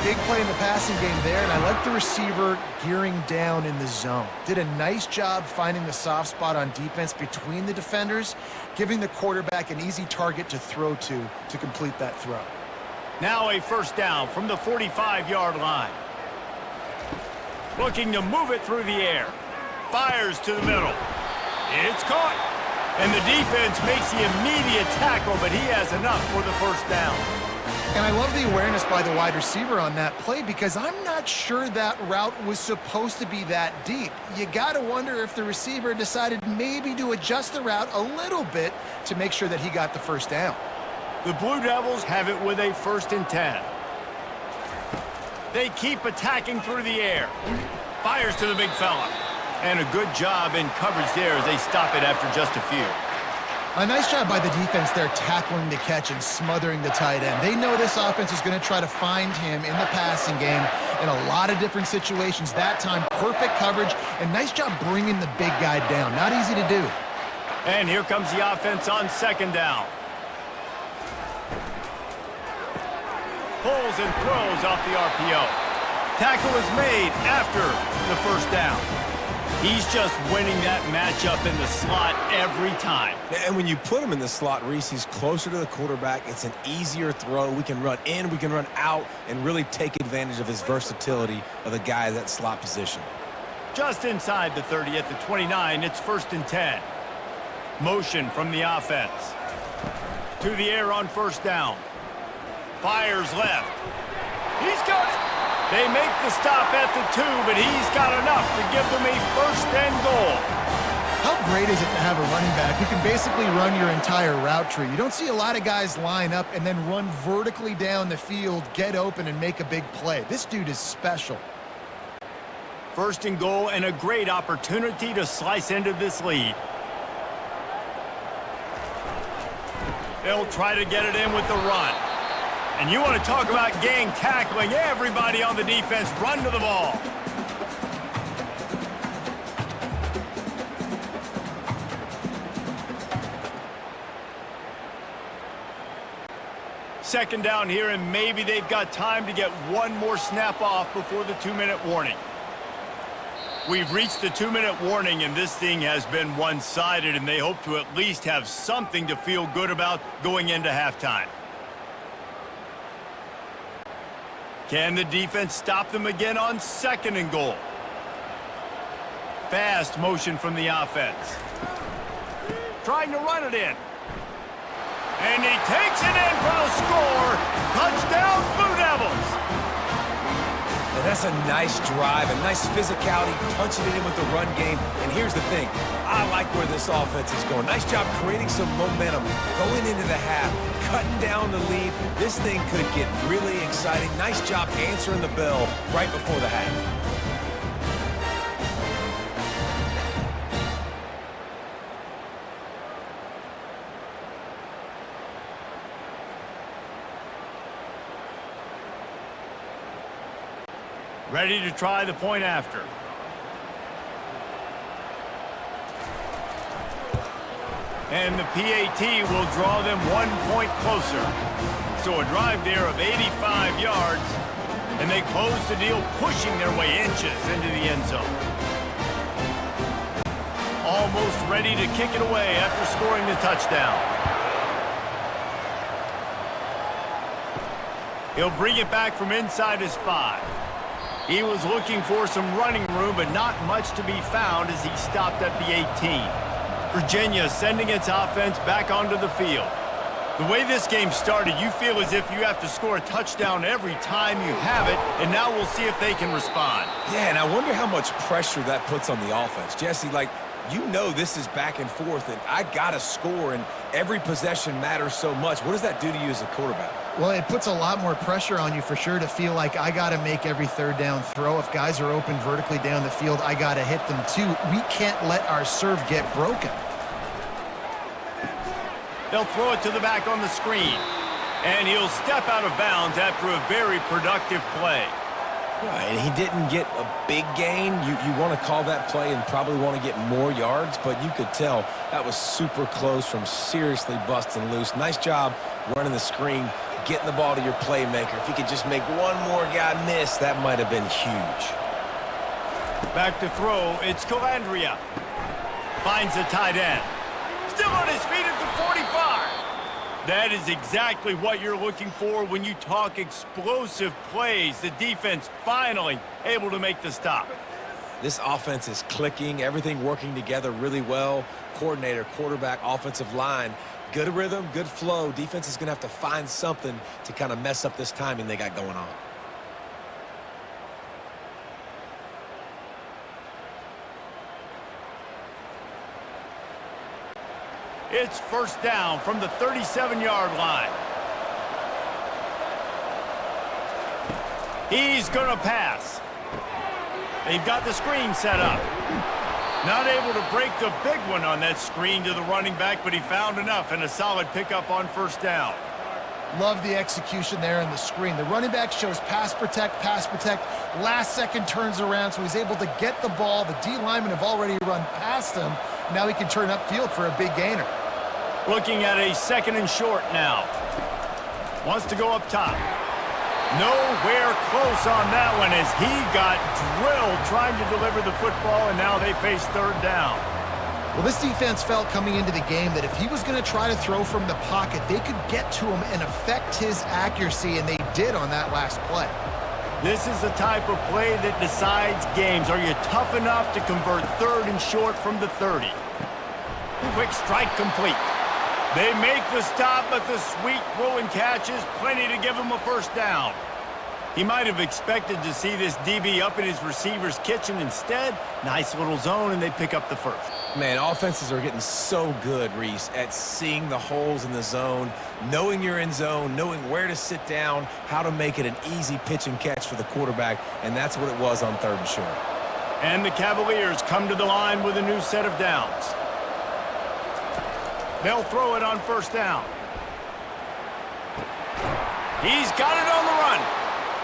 Big play in the passing game there, and I like the receiver gearing down in the zone. Did a nice job finding the soft spot on defense between the defenders, giving the quarterback an easy target to throw to complete that throw.
Now a first down from the 45-yard line. Looking to move it through the air. Fires to the middle. It's caught. And the defense makes the immediate tackle, but he has enough for the first down.
And I love the awareness by the wide receiver on that play because I'm not sure that route was supposed to be that deep. You got to wonder if the receiver decided maybe to adjust the route a little bit to make sure that he got the first down.
The Blue Devils have it with a 1st and 10. They keep attacking through the air. Fires to the big fella. And a good job in coverage there as they stop it after just a few.
A nice job by the defense there tackling the catch and smothering the tight end. They know this offense is going to try to find him in the passing game in a lot of different situations. That time, perfect coverage and nice job bringing the big guy down. Not easy to do.
And here comes the offense on 2nd down. Pulls and throws off the RPO. Tackle is made after the first down. He's just winning that matchup in the slot every time.
And when you put him in the slot, Reese, he's closer to the quarterback. It's an easier throw. We can run in, we can run out, and really take advantage of his versatility of the guy in that slot position.
Just inside the 30 at the 29, it's 1st and 10. Motion from the offense. To the air on 1st down. Fires left. He's got it. They make the stop at the 2, but he's got enough to give them a 1st and goal.
How great is it to have a running back who can basically run your entire route tree? You don't see a lot of guys line up and then run vertically down the field, get open, and make a big play. This dude is special.
1st and goal and a great opportunity to slice into this lead. They'll try to get it in with the run. And you want to talk about gang tackling. Everybody on the defense run to the ball. Second down here, and maybe they've got time to get one more snap off before the 2-minute warning. We've reached the 2-minute warning, and this thing has been one-sided, and they hope to at least have something to feel good about going into halftime. Can the defense stop them again on 2nd and goal? Fast motion from the offense. Trying to run it in. And he takes it in for the score. Touchdown, Blue Devils.
And that's a nice drive, a nice physicality, punching it in with the run game. And here's the thing. I like where this offense is going. Nice job creating some momentum going into the half, cutting down the lead. This thing could get really exciting. Nice job answering the bell right before the half.
Ready to try the point after. And the PAT will draw them 1 point closer. So a drive there of 85 yards, and they close the deal, pushing their way inches into the end zone. almost ready to kick it away after scoring the touchdown. He'll bring it back from inside his 5. He was looking for some running room, but not much to be found as he stopped at the 18. Virginia sending its offense back onto the field. The way this game started, you feel as if you have to score a touchdown every time you have it, and now we'll see if they can respond.
Yeah, and I wonder how much pressure that puts on the offense. Jesse, like, you know this is back and forth, and I got to score, and every possession matters so much. What does that do to you as a quarterback?
Well, it puts a lot more pressure on you for sure to feel like I got to make every third down throw. If guys are open vertically down the field, I got to hit them too. We can't let our serve get broken.
They'll throw it to the back on the screen. And he'll step out of bounds after a very productive play.
Right, and he didn't get a big gain. You want to call that play and probably want to get more yards, but you could tell that was super close from seriously busting loose. Nice job running the screen, getting the ball to your playmaker. If he could just make one more guy miss, that might have been huge.
Back to throw, it's Calandria. Finds the tight end. Still on his feet at the 45. That is exactly what you're looking for when you talk explosive plays. The defense finally able to make the stop.
This offense is clicking, everything working together really well. Coordinator, quarterback, offensive line, good rhythm, good flow. Defense is going to have to find something to kind of mess up this timing they got going on.
It's first down from the 37-yard line. He's going to pass. They've got the screen set up. Not able to break the big one on that screen to the running back, but he found enough and a solid pickup on first down.
Love the execution there in the screen. The running back shows pass protect, last second turns around, so he's able to get the ball. The D linemen have already run past him. Now he can turn upfield for a big gainer.
Looking at a second and short now. Wants to go up top. Nowhere close on that one as he got drilled trying to deliver the football, and now they face third down.
Well, this defense felt coming into the game that if he was going to try to throw from the pocket, they could get to him and affect his accuracy, and they did on that last play.
This is the type of play that decides games. Are you tough enough to convert third and short from the 30? Quick strike complete. They make the stop, but the sweet throw and catch is plenty to give him a first down. He might have expected to see this DB up in his receiver's kitchen. Instead, nice little zone, and they pick up the first.
Man, offenses are getting so good, Reese, at seeing the holes in the zone, knowing you're in zone, knowing where to sit down, how to make it an easy pitch and catch for the quarterback, and that's what it was on third and short.
And the Cavaliers come to the line with a new set of downs. They'll throw it on first down. He's got it on the run.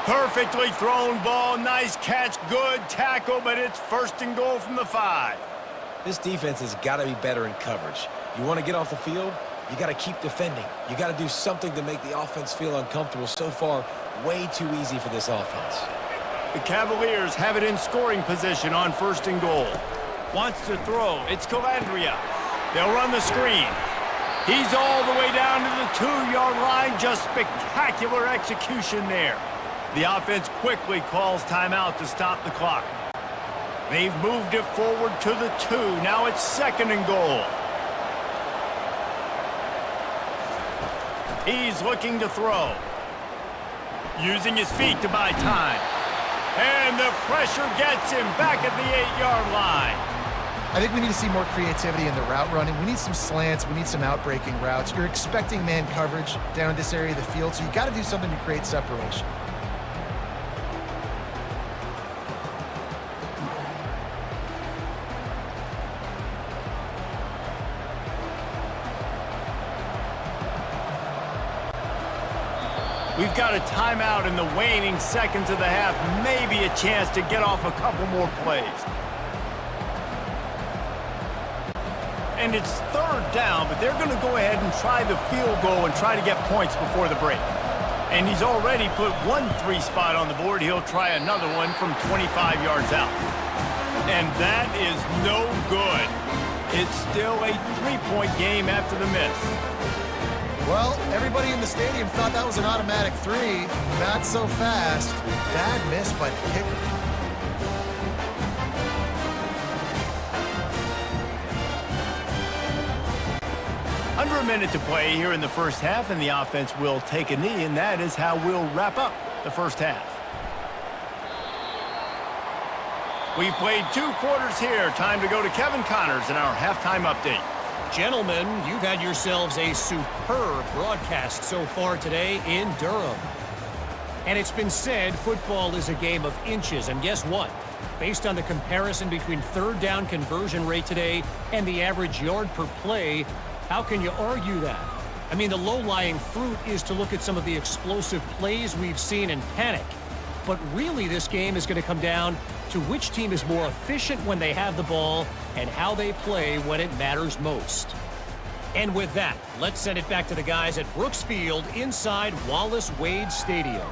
Perfectly thrown ball, nice catch, good tackle, but it's first and goal from the 5.
This defense has got to be better in coverage. You want to get off the field, you got to keep defending. You got to do something to make the offense feel uncomfortable. So far, way too easy for this offense.
The Cavaliers have it in scoring position on first and goal. Wants to throw. It's Calandria. They'll run the screen. He's all the way down to the 2-yard line. Just spectacular execution there. The offense quickly calls timeout to stop the clock. They've moved it forward to the 2. Now it's second and goal. He's looking to throw. Using his feet to buy time. And the pressure gets him back at the 8-yard line.
I think we need to see more creativity in the route running. We need some slants. We need some out-breaking routes. You're expecting man coverage down this area of the field, so you got to do something to create separation.
We've got a timeout in the waning seconds of the half. Maybe a chance to get off a couple more plays. And it's third down, but they're going to go ahead and try the field goal and try to get points before the break. And he's already put 1 3 spot on the board. He'll try another one from 25 yards out. And that is no good. It's still a three-point game after the miss.
Well, everybody in the stadium thought that was an automatic three. Not so fast. Bad miss by the kicker.
Under a minute to play here in the first half, and the offense will take a knee, and that is how we'll wrap up the first half. We've played 2 quarters here. Time to go to Kevin Connors in our halftime update.
Gentlemen, you've had yourselves a superb broadcast so far today in Durham. And it's been said football is a game of inches, and guess what? Based on the comparison between third down conversion rate today and the average yard per play, how can you argue that? I mean, the low-lying fruit is to look at some of the explosive plays we've seen and panic. But really, this game is going to come down to which team is more efficient when they have the ball and how they play when it matters most. And with that, let's send it back to the guys at Brooks Field inside Wallace Wade Stadium.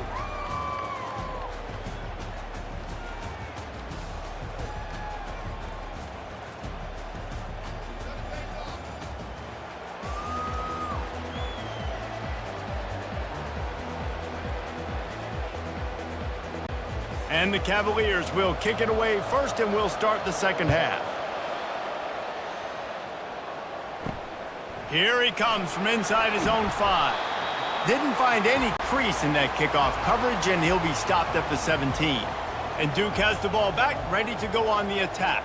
And the Cavaliers will kick it away first, and we'll start the second half. Here he comes from inside his own 5. Didn't find any crease in that kickoff coverage, and he'll be stopped at the 17. And Duke has the ball back, ready to go on the attack.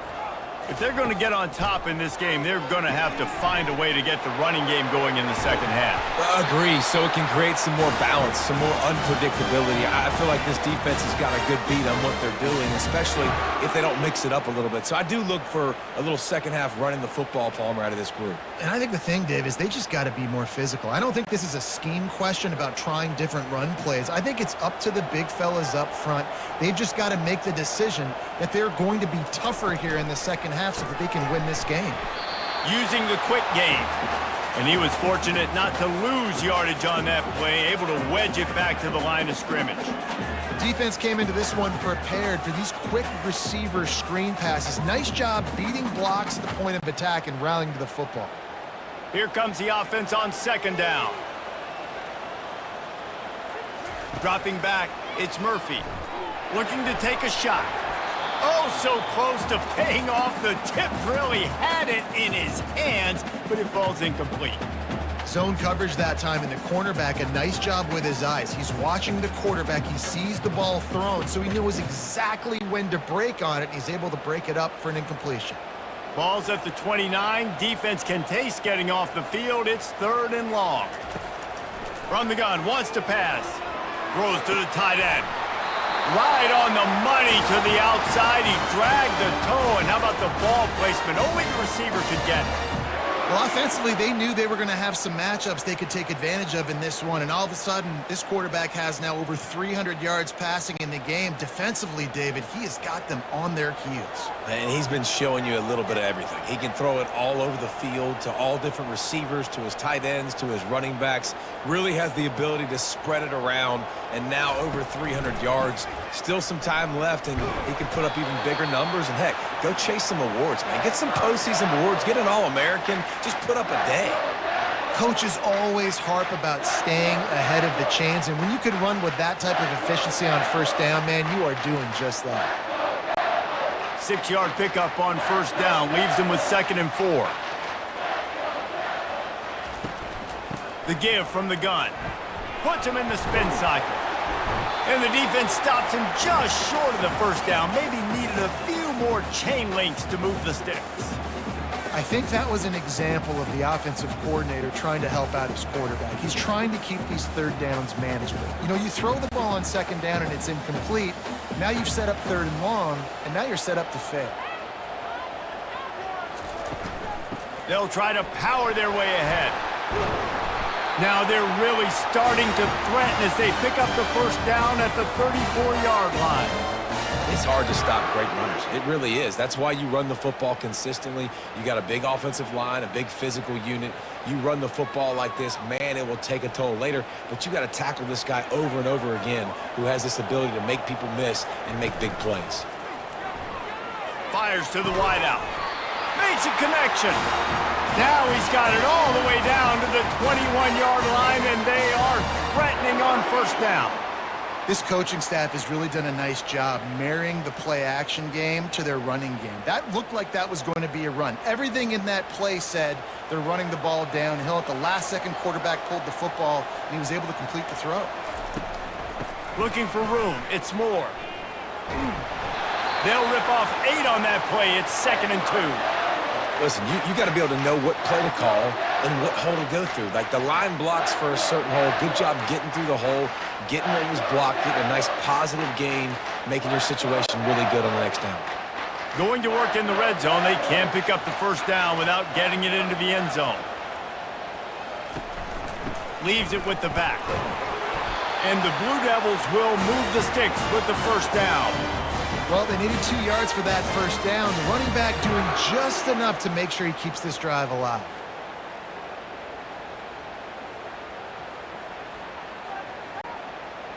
If they're going to get on top in this game, they're going to have to find a way to get the running game going in the second half.
Agree, so it can create some more balance, some more unpredictability. I feel like this defense has got a good beat on what they're doing, especially if they don't mix it up a little bit. So I do look for a little second half running the football, Palmer, out of this group.
And I think the thing, Dave, is they just got to be more physical. I don't think this is a scheme question about trying different run plays. I think it's up to the big fellas up front. They've just got to make the decision that they're going to be tougher here in the second half so that they can win this game.
Using the quick game. And he was fortunate not to lose yardage on that play, able to wedge it back to the line of scrimmage.
The defense came into this one prepared for these quick receiver screen passes. Nice job beating blocks at the point of attack and rallying to the football.
Here comes the offense on second down. Dropping back, it's Murphy. Looking to take a shot. Oh, so close to paying off. The tip really had it in his hands, but it falls incomplete.
Zone coverage that time, and the cornerback, a nice job with his eyes. He's watching the quarterback. He sees the ball thrown, so he knows exactly when to break on it. He's able to break it up for an incompletion.
Ball's at the 29. Defense can taste getting off the field. It's 3rd and long. From the gun, wants to pass. Throws to the tight end. Right on the money to the outside. He dragged the toe, and how about the ball placement? Only the receiver could get it.
Well, offensively, they knew they were going to have some matchups they could take advantage of in this one, and all of a sudden, this quarterback has now over 300 yards passing in the game. Defensively, David, he has got them on their heels.
And he's been showing you a little bit of everything. He can throw it all over the field to all different receivers, to his tight ends, to his running backs. Really has the ability to spread it around, and now over 300 yards. Still some time left, and he can put up even bigger numbers. And, heck, go chase some awards, man. Get some postseason awards. Get an All-American. Just put up a day.
Coaches always harp about staying ahead of the chains, and when you can run with that type of efficiency on first down, man, you are doing just that.
6-yard pickup on first down leaves him with 2nd and 4. The give from the gun puts him in the spin cycle. And the defense stops him just short of the first down. Maybe needed a few more chain links to move the sticks.
I think that was an example of the offensive coordinator trying to help out his quarterback. He's trying to keep these third downs manageable. You know, you throw the ball on second down and it's incomplete. Now you've set up 3rd and long, and now you're set up to fail.
They'll try to power their way ahead. Now they're really starting to threaten as they pick up the first down at the 34-yard line.
It's hard to stop great runners. It really is. That's why you run the football consistently. You got a big offensive line, a big physical unit. You run the football like this, man, it will take a toll later. But you got to tackle this guy over and over again who has this ability to make people miss and make big plays.
Fires to the wideout. Makes a connection. Now he's got it all the way down to the 21-yard line, and they are threatening on first down.
This coaching staff has really done a nice job marrying the play-action game to their running game. That looked like that was going to be a run. Everything in that play said they're running the ball downhill. At the last second, quarterback pulled the football, and he was able to complete the throw.
Looking for room. It's Moore. They'll rip off 8 on that play. It's 2nd and 2.
Listen, you got to be able to know what play to call and what hole to go through. Like the line blocks for a certain hole. Good job getting through the hole, getting what was blocked, getting a nice positive gain, making your situation really good on the next down.
Going to work in the red zone. They can't pick up the first down without getting it into the end zone. Leaves it with the back. And the Blue Devils will move the sticks with the first down.
Well, they needed 2 yards for that first down. The running back doing just enough to make sure he keeps this drive alive.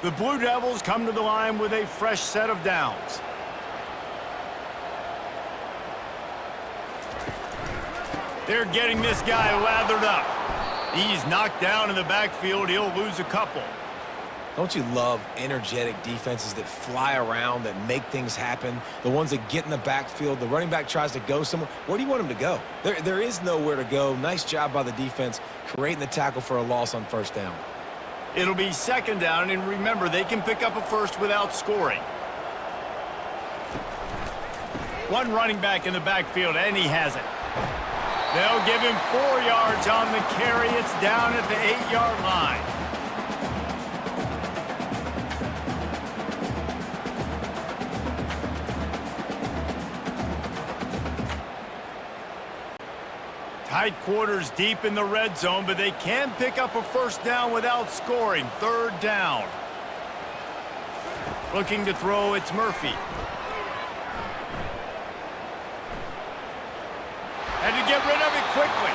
The Blue Devils come to the line with a fresh set of downs. They're getting this guy lathered up. He's knocked down in the backfield. He'll lose a couple.
Don't you love energetic defenses that fly around, that make things happen? The ones that get in the backfield, the running back tries to go somewhere. Where do you want him to go? There is nowhere to go. Nice job by the defense, creating the tackle for a loss on first down.
It'll be 2nd down, and remember, they can pick up a first without scoring. One running back in the backfield, and he has it. They'll give him 4 yards on the carry. It's down at the 8-yard line. Tight quarters deep in the red zone, but they can pick up a first down without scoring. 3rd down. Looking to throw, it's Murphy. Had to get rid of it quickly.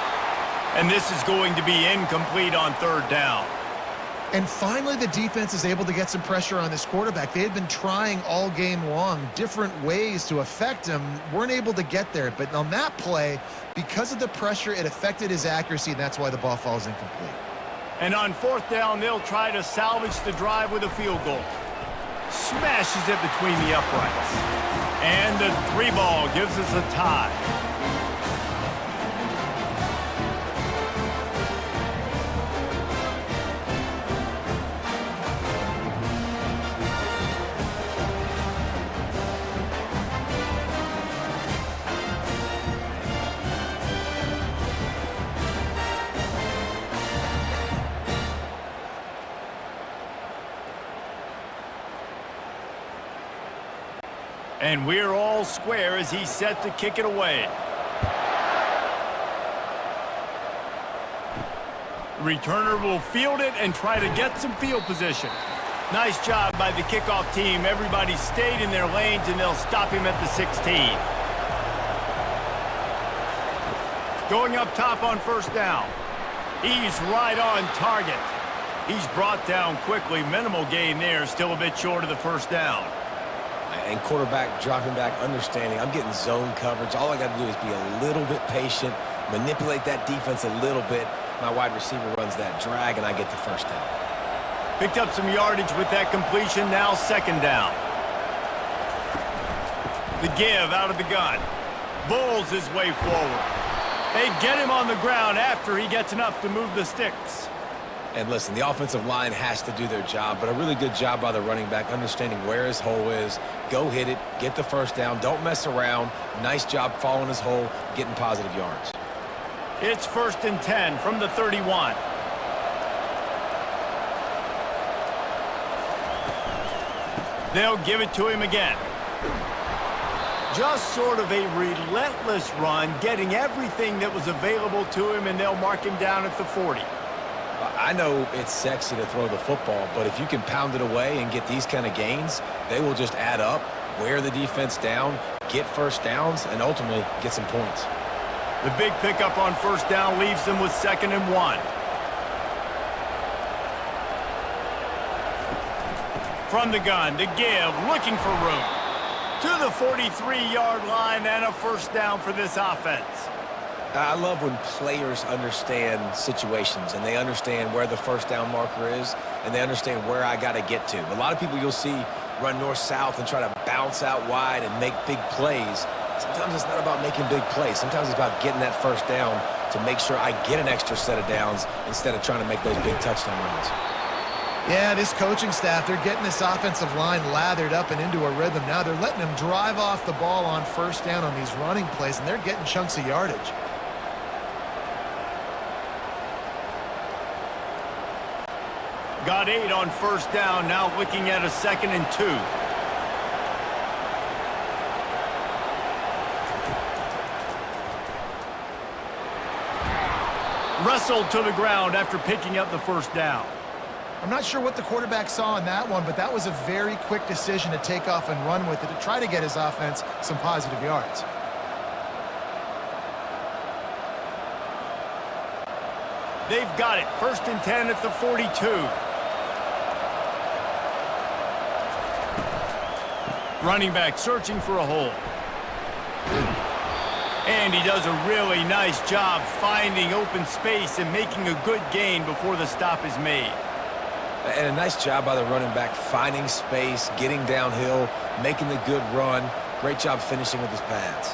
And this is going to be incomplete on 3rd down.
And finally, the defense is able to get some pressure on this quarterback. They had been trying all game long, different ways to affect him, weren't able to get there. But on that play, because of the pressure, it affected his accuracy, and that's why the ball falls incomplete.
And on 4th down, they'll try to salvage the drive with a field goal. Smashes it between the uprights. And the 3-ball gives us a tie. And we're all square as he's set to kick it away. Returner will field it and try to get some field position. Nice job by the kickoff team. Everybody stayed in their lanes, and they'll stop him at the 16. Going up top on first down. He's right on target. He's brought down quickly. Minimal gain there. Still a bit short of the first down.
And quarterback dropping back, understanding I'm getting zone coverage. All I got to do is be a little bit patient, manipulate that defense a little bit. My wide receiver runs that drag, and I get the first down.
Picked up some yardage with that completion. Now 2nd down. The give out of the gun. Bulls his way forward. They get him on the ground after he gets enough to move the sticks.
And listen, the offensive line has to do their job, but a really good job by the running back, understanding where his hole is. Go hit it, get the first down, don't mess around. Nice job following his hole, getting positive yards.
It's 1st and 10 from the 31. They'll give it to him again. Just sort of a relentless run, getting everything that was available to him, and they'll mark him down at the 40.
I know it's sexy to throw the football, but if you can pound it away and get these kind of gains, they will just add up, wear the defense down, get first downs, and ultimately get some points.
The big pickup on first down leaves them with 2nd and 1. From the gun, the give, looking for room. To the 43-yard line and a first down for this offense.
I love when players understand situations and they understand where the first down marker is and they understand where I got to get to. A lot of people you'll see run north-south and try to bounce out wide and make big plays. Sometimes it's not about making big plays. Sometimes it's about getting that first down to make sure I get an extra set of downs instead of trying to make those big touchdown runs.
Yeah, this coaching staff, they're getting this offensive line lathered up and into a rhythm. Now they're letting them drive off the ball on first down on these running plays, and they're getting chunks of yardage.
Got 8 on first down, now looking at a 2nd and 2. Wrestled to the ground after picking up the first down.
I'm not sure what the quarterback saw in that one, but that was a very quick decision to take off and run with it to try to get his offense some positive yards.
They've got it. 1st and 10 at the 42. Running back searching for a hole. And he does a really nice job finding open space and making a good gain before the stop is made.
And a nice job by the running back finding space, getting downhill, making the good run. Great job finishing with his pads.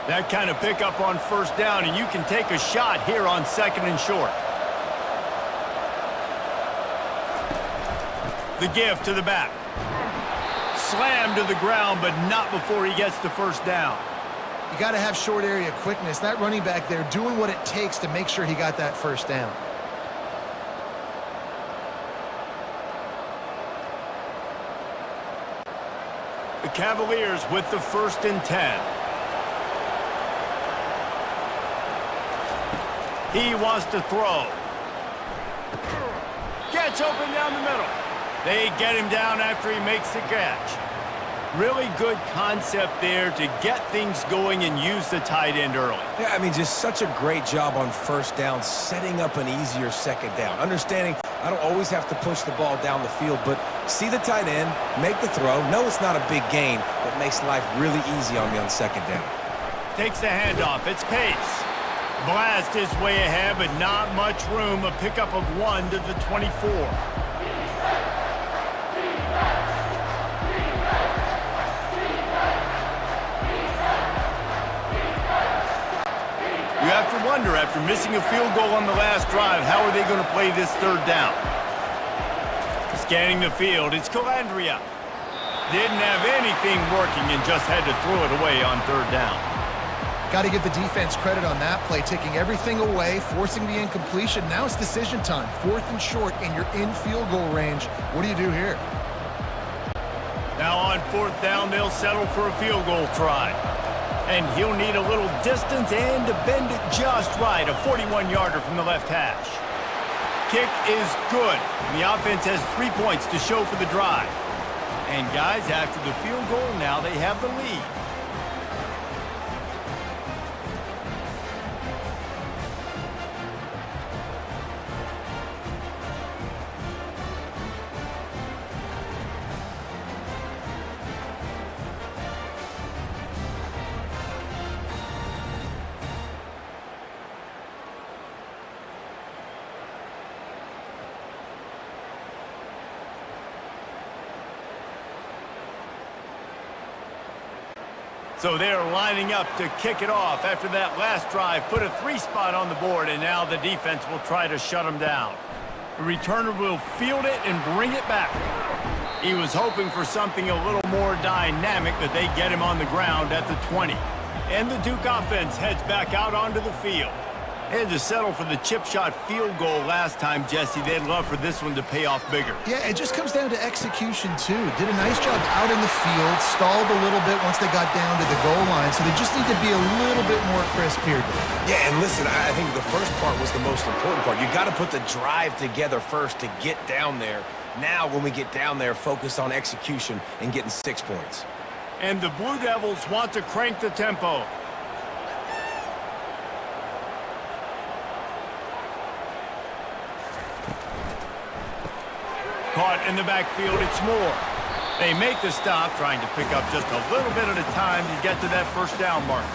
That kind of pickup on first down, and you can take a shot here on 2nd and short. The give to the back. Slammed to the ground, but not before he gets the first down.
You got to have short area quickness. That running back there doing what it takes to make sure he got that first down.
The Cavaliers with the 1st and 10. He wants to throw. Gets open down the middle. They get him down after he makes the catch. Really good concept there to get things going and use the tight end early.
Yeah, I mean, just such a great job on first down, setting up an easier second down. Understanding I don't always have to push the ball down the field, but see the tight end, make the throw. No, it's not a big gain, but makes life really easy on me on second down.
Takes the handoff. It's Pace. Blast his way ahead, but not much room. A pickup of 1 to the 24. You have to wonder, after missing a field goal on the last drive, how are they going to play this 3rd down? Scanning the field, it's Calandria. Didn't have anything working and just had to throw it away on 3rd down.
Got to give the defense credit on that play, taking everything away, forcing the incompletion. Now it's decision time. 4th and short, and you're in field goal range. What do you do here?
Now on 4th down, they'll settle for a field goal try. And he'll need a little distance and to bend it just right. A 41-yarder from the left hash. Kick is good. The offense has 3 points to show for the drive. And guys, after the field goal, now they have the lead. So they're lining up to kick it off after that last drive. Put a 3 spot on the board, and now the defense will try to shut them down. The returner will field it and bring it back. He was hoping for something a little more dynamic, but they get him on the ground at the 20. And the Duke offense heads back out onto the field. They had to settle for the chip shot field goal last time, Jesse. They'd love for this one to pay off bigger.
Yeah, it just comes down to execution, too. Did a nice job out in the field, stalled a little bit once they got down to the goal line, so they just need to be a little bit more crisp here.
Yeah, and listen, I think the first part was the most important part. You got to put the drive together first to get down there. Now, when we get down there, focus on execution and getting 6 points.
And the Blue Devils want to crank the tempo. Caught in the backfield, it's Moore. They make the stop, trying to pick up just a little bit at a time to get to that first down marker.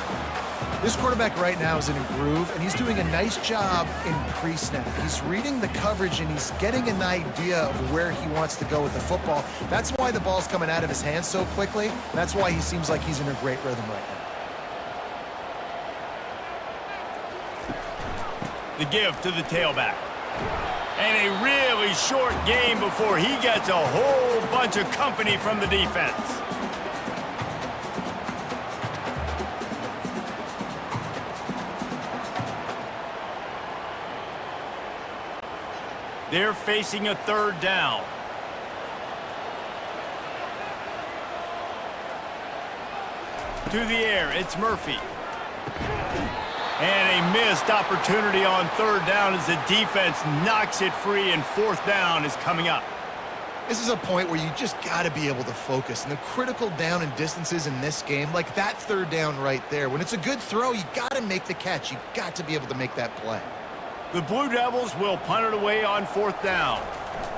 This quarterback right now is in a groove, and he's doing a nice job in pre-snap. He's reading the coverage, and he's getting an idea of where he wants to go with the football. That's why the ball's coming out of his hands so quickly. That's why he seems like he's in a great rhythm right now.
The give to the tailback. And a really short game before he gets a whole bunch of company from the defense. They're facing a third down. To the air, it's Murphy. And a missed opportunity on third down as the defense knocks it free, and fourth down is coming up.
This is a point where you just got to be able to focus. And the critical down and distances in this game, like that third down right there, when it's a good throw, you got to make the catch. You've got to be able to make that play.
The Blue Devils will punt it away on fourth down.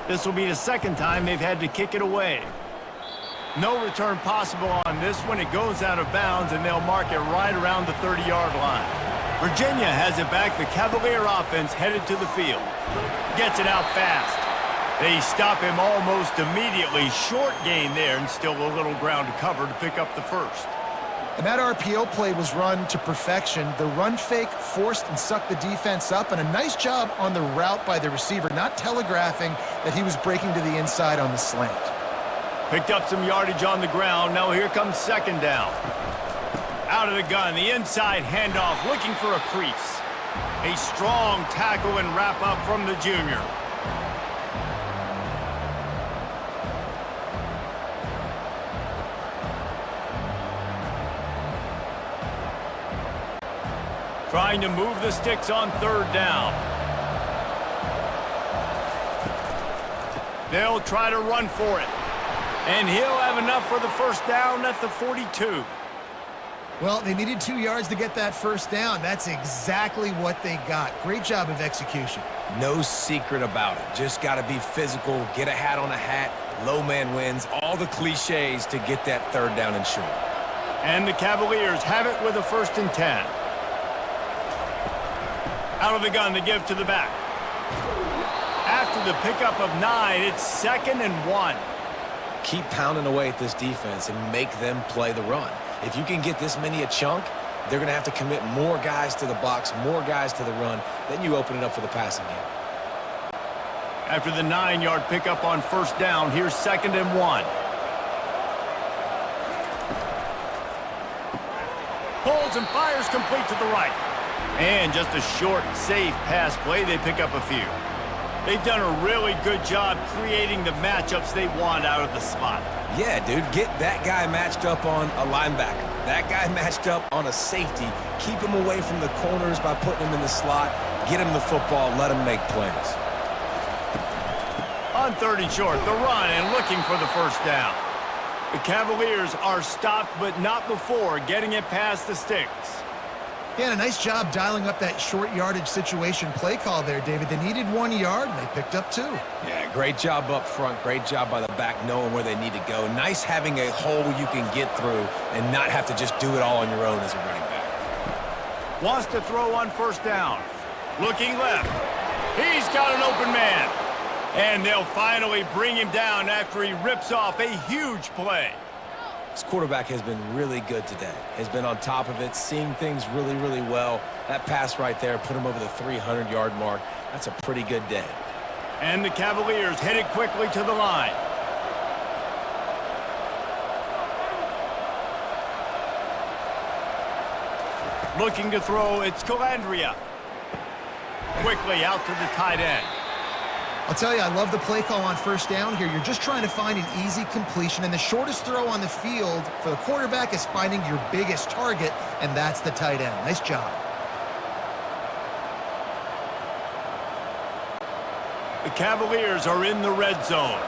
This will be the second time they've had to kick it away. No return possible on this one. It goes out of bounds, and they'll mark it right around the 30-yard line. Virginia has it back. The Cavalier offense headed to the field. Gets it out fast. They stop him almost immediately. Short gain there, and still a little ground to cover to pick up the first.
And that RPO play was run to perfection. The run fake forced and sucked the defense up, and a nice job on the route by the receiver, not telegraphing that he was breaking to the inside on the slant.
Picked up some yardage on the ground. Now here comes second down. Out of the gun, the inside handoff, looking for a crease. A strong tackle and wrap up from the junior. Trying to move the sticks on third down. They'll try to run for it. And he'll have enough for the first down at the 42.
Well, they needed 2 yards to get that first down. That's exactly what they got. Great job of execution.
No secret about it. Just got to be physical, get a hat on a hat, low man wins, all the cliches to get that third down and short.
And the Cavaliers have it with a 1st and 10. Out of the gun, the give to the back. After the pickup of 9, it's 2nd and 1.
Keep pounding away at this defense and make them play the run. If you can get this many a chunk, they're going to have to commit more guys to the box, more guys to the run. Then you open it up for the passing game.
After the 9-yard pickup on first down, here's 2nd and 1. Pulls and fires complete to the right. And just a short, safe pass play. They pick up a few. They've done a really good job creating the matchups they want out of the slot.
Yeah, dude, get that guy matched up on a linebacker. That guy matched up on a safety. Keep him away from the corners by putting him in the slot. Get him the football. Let him make plays.
On 3rd and short, the run and looking for the first down. The Cavaliers are stopped, but not before getting it past the sticks.
Yeah, and a nice job dialing up that short yardage situation play call there, David. They needed 1 yard, and they picked up 2.
Yeah, great job up front. Great job by the back knowing where they need to go. Nice having a hole you can get through and not have to just do it all on your own as a running back.
Wants to throw on first down. Looking left. He's got an open man. And they'll finally bring him down after he rips off a huge play.
This quarterback has been really good today. Has been on top of it, seeing things really, really well. That pass right there put him over the 300-yard mark. That's a pretty good day.
And the Cavaliers headed quickly to the line. Looking to throw, it's Calandria. Quickly out to the tight end.
I'll tell you, I love the play call on first down here. You're just trying to find an easy completion, and the shortest throw on the field for the quarterback is finding your biggest target, and that's the tight end. Nice job.
The Cavaliers are in the red zone.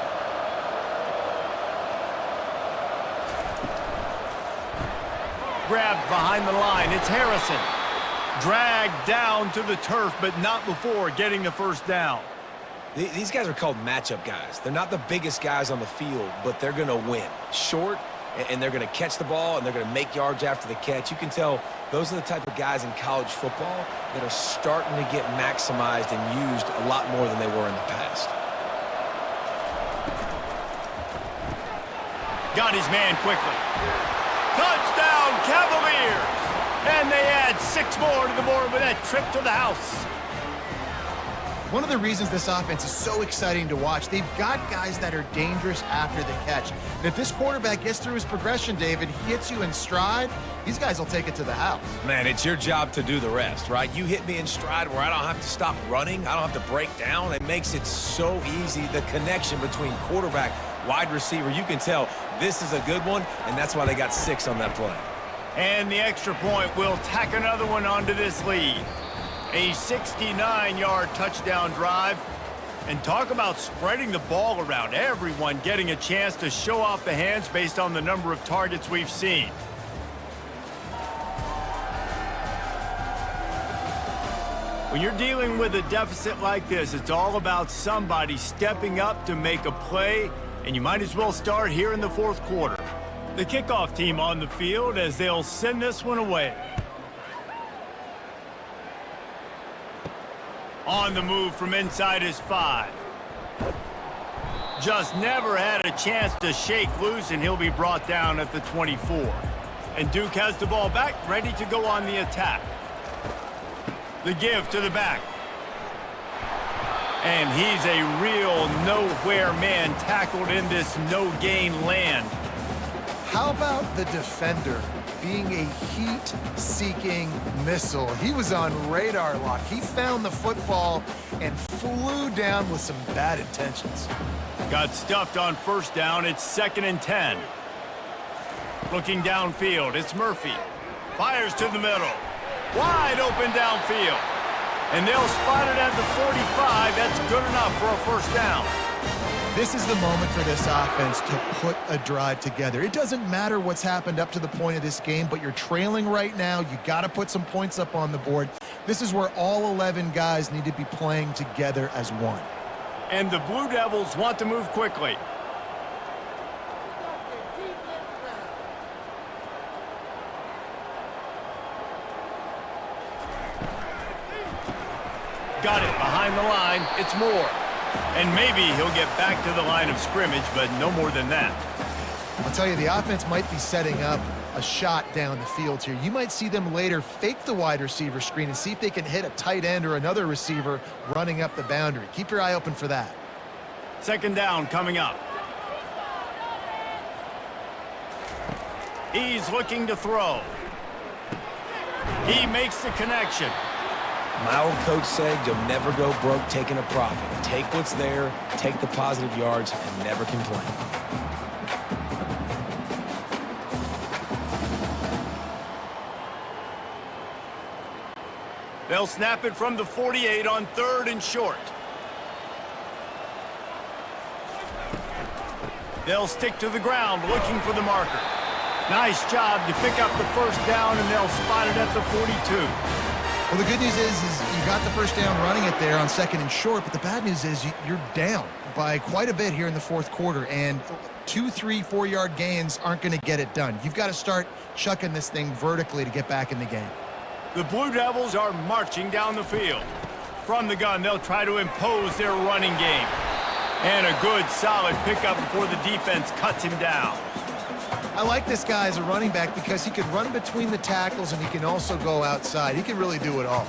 Grabbed behind the line. It's Harrison. Dragged down to the turf, but not before getting the first down.
These guys are called matchup guys. They're not the biggest guys on the field, but they're going to win. Short, and they're going to catch the ball, and they're going to make yards after the catch. You can tell those are the type of guys in college football that are starting to get maximized and used a lot more than they were in the past.
Got his man quickly. Touchdown, Cavaliers! And they add 6 more to the board with that trip to the house.
One of the reasons this offense is so exciting to watch, they've got guys that are dangerous after the catch. And if this quarterback gets through his progression, David, hits you in stride, these guys will take it to the house.
Man, it's your job to do the rest, right? You hit me in stride where I don't have to stop running. I don't have to break down. It makes it so easy. The connection between quarterback, wide receiver, you can tell this is a good one, and that's why they got 6 on that play.
And the extra point will tack another one onto this lead. A 69-yard touchdown drive. And talk about spreading the ball around. Everyone getting a chance to show off the hands based on the number of targets we've seen. When you're dealing with a deficit like this, it's all about somebody stepping up to make a play, and you might as well start here in the 4th quarter. The kickoff team on the field as they'll send this one away. On the move from inside his 5. Just never had a chance to shake loose, and he'll be brought down at the 24. And Duke has the ball back, ready to go on the attack. The give to the back. And he's a real nowhere man tackled in this no-gain land.
How about the defender being a heat-seeking missile? He was on radar lock. He found the football and flew down with some bad intentions.
Got stuffed on 1st down. It's 2nd and 10. Looking downfield, it's Murphy. Fires to the middle. Wide open downfield. And they'll spot it at the 45. That's good enough for a 1st down.
This is the moment for this offense to put a drive together. It doesn't matter what's happened up to the point of this game, but you're trailing right now. You got to put some points up on the board. This is where all 11 guys need to be playing together as one.
And the Blue Devils want to move quickly. Got it behind the line. It's Moore. And maybe he'll get back to the line of scrimmage, but no more than that.
I'll tell you, the offense might be setting up a shot down the field here. You might see them later fake the wide receiver screen and see if they can hit a tight end or another receiver running up the boundary. Keep your eye open for that.
2nd down coming up. He's looking to throw. He makes the connection.
My old coach said you'll never go broke taking a profit. Take what's there, take the positive yards, and never complain.
They'll snap it from the 48 on 3rd and short. They'll stick to the ground looking for the marker. Nice job to pick up the 1st down, and they'll spot it at the 42.
Well, the good news is you got the 1st down running it there on 2nd and short, but the bad news is you're down by quite a bit here in the 4th quarter, and 2, 3, 4-yard gains aren't going to get it done. You've got to start chucking this thing vertically to get back in the game.
The Blue Devils are marching down the field. From the gun, they'll try to impose their running game. And a good, solid pickup before the defense cuts him down.
I like this guy as a running back because he can run between the tackles and he can also go outside. He can really do it all.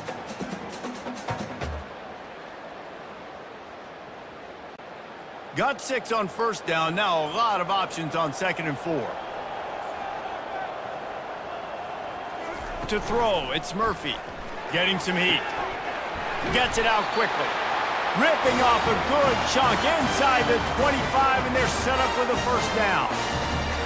Got 6 on 1st down. Now a lot of options on 2nd and 4. To throw, it's Murphy. Getting some heat. Gets it out quickly. Ripping off a good chunk inside the 25, and they're set up with a 1st down.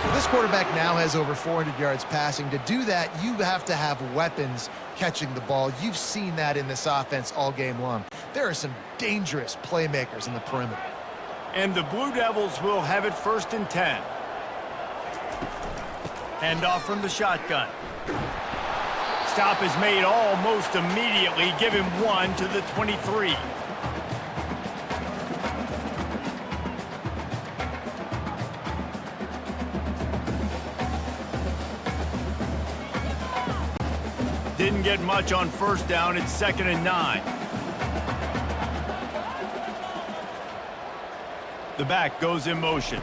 Well, this quarterback now has over 400 yards passing. To do that, you have to have weapons catching the ball. You've seen that in this offense all game long. There are some dangerous playmakers in the perimeter.
And the Blue Devils will have it 1st and 10. Hand off from the shotgun. Stop is made almost immediately. Give him 1 to the 23. get much on first down. It's 2nd and 9. The back goes in motion.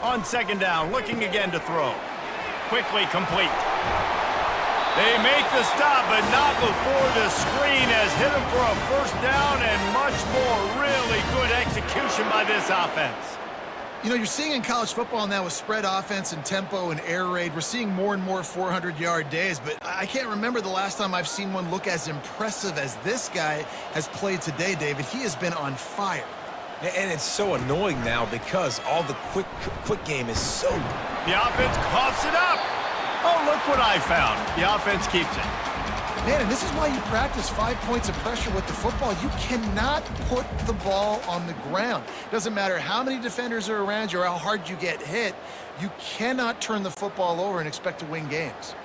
On 2nd down, looking again to throw. Quickly complete. They make the stop, but not before the screen has hit him for a first down and much more. Really good execution by this offense.
You know, you're seeing in college football now with spread offense and tempo and air raid, we're seeing more and more 400-yard days, but I can't remember the last time I've seen one look as impressive as this guy has played today, David. He has been on fire.
And it's so annoying now because all the quick game is so...
The offense coughs it up. Oh, look what I found. The offense keeps it.
Man, and this is why you practice 5 points of pressure with the football. You cannot put the ball on the ground. Doesn't matter how many defenders are around you or how hard you get hit. You cannot turn the football over and expect to win games.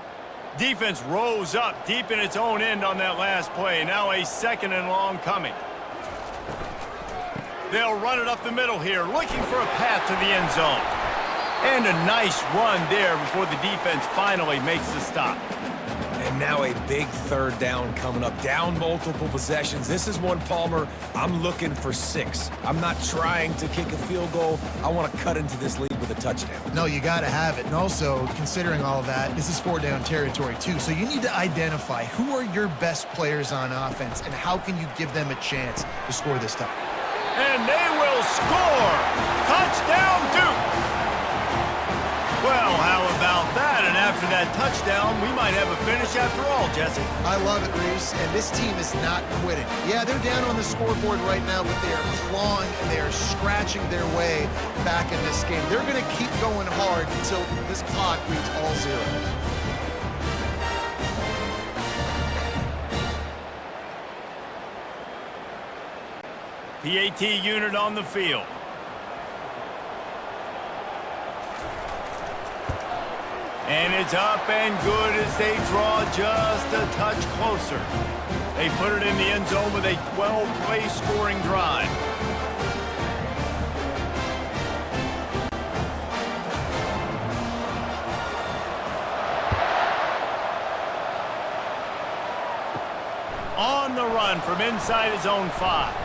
Defense rose up deep in its own end on that last play. Now a 2nd and long coming. They'll run it up the middle here, looking for a path to the end zone. And a nice run there before the defense finally makes the stop.
And now a big 3rd down coming up. Down multiple possessions. This is one, Palmer, I'm looking for 6. I'm not trying to kick a field goal. I want to cut into this lead with a touchdown.
No, you got to have it. And also, considering all of that, this is 4-down territory too. So you need to identify who are your best players on offense and how can you give them a chance to score this time.
And they will score! Touchdown, Duke! Well, how about that? And after that touchdown, we might have a finish after all, Jesse.
I love it, Reese, and this team is not quitting. Yeah, they're down on the scoreboard right now, but they are clawing and they are scratching their way back in this game. They're going to keep going hard until this clock reads all zeros.
PAT unit on the field. And it's up and good as they draw just a touch closer. They put it in the end zone with a 12-play scoring drive. On the run from inside his own 5.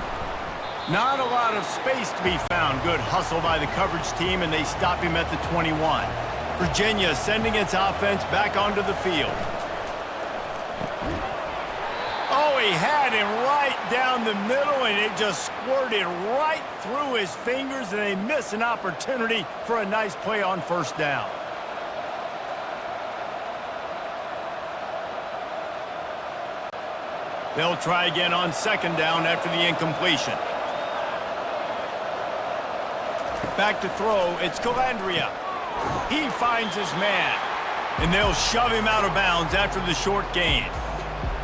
Not a lot of space to be found. Good hustle by the coverage team, and they stop him at the 21. Virginia sending its offense back onto the field. Oh, he had him right down the middle, and it just squirted right through his fingers, and they miss an opportunity for a nice play on first down. They'll try again on 2nd down after the incompletion. Back to throw, it's Calandria. He finds his man, and they'll shove him out of bounds after the short gain.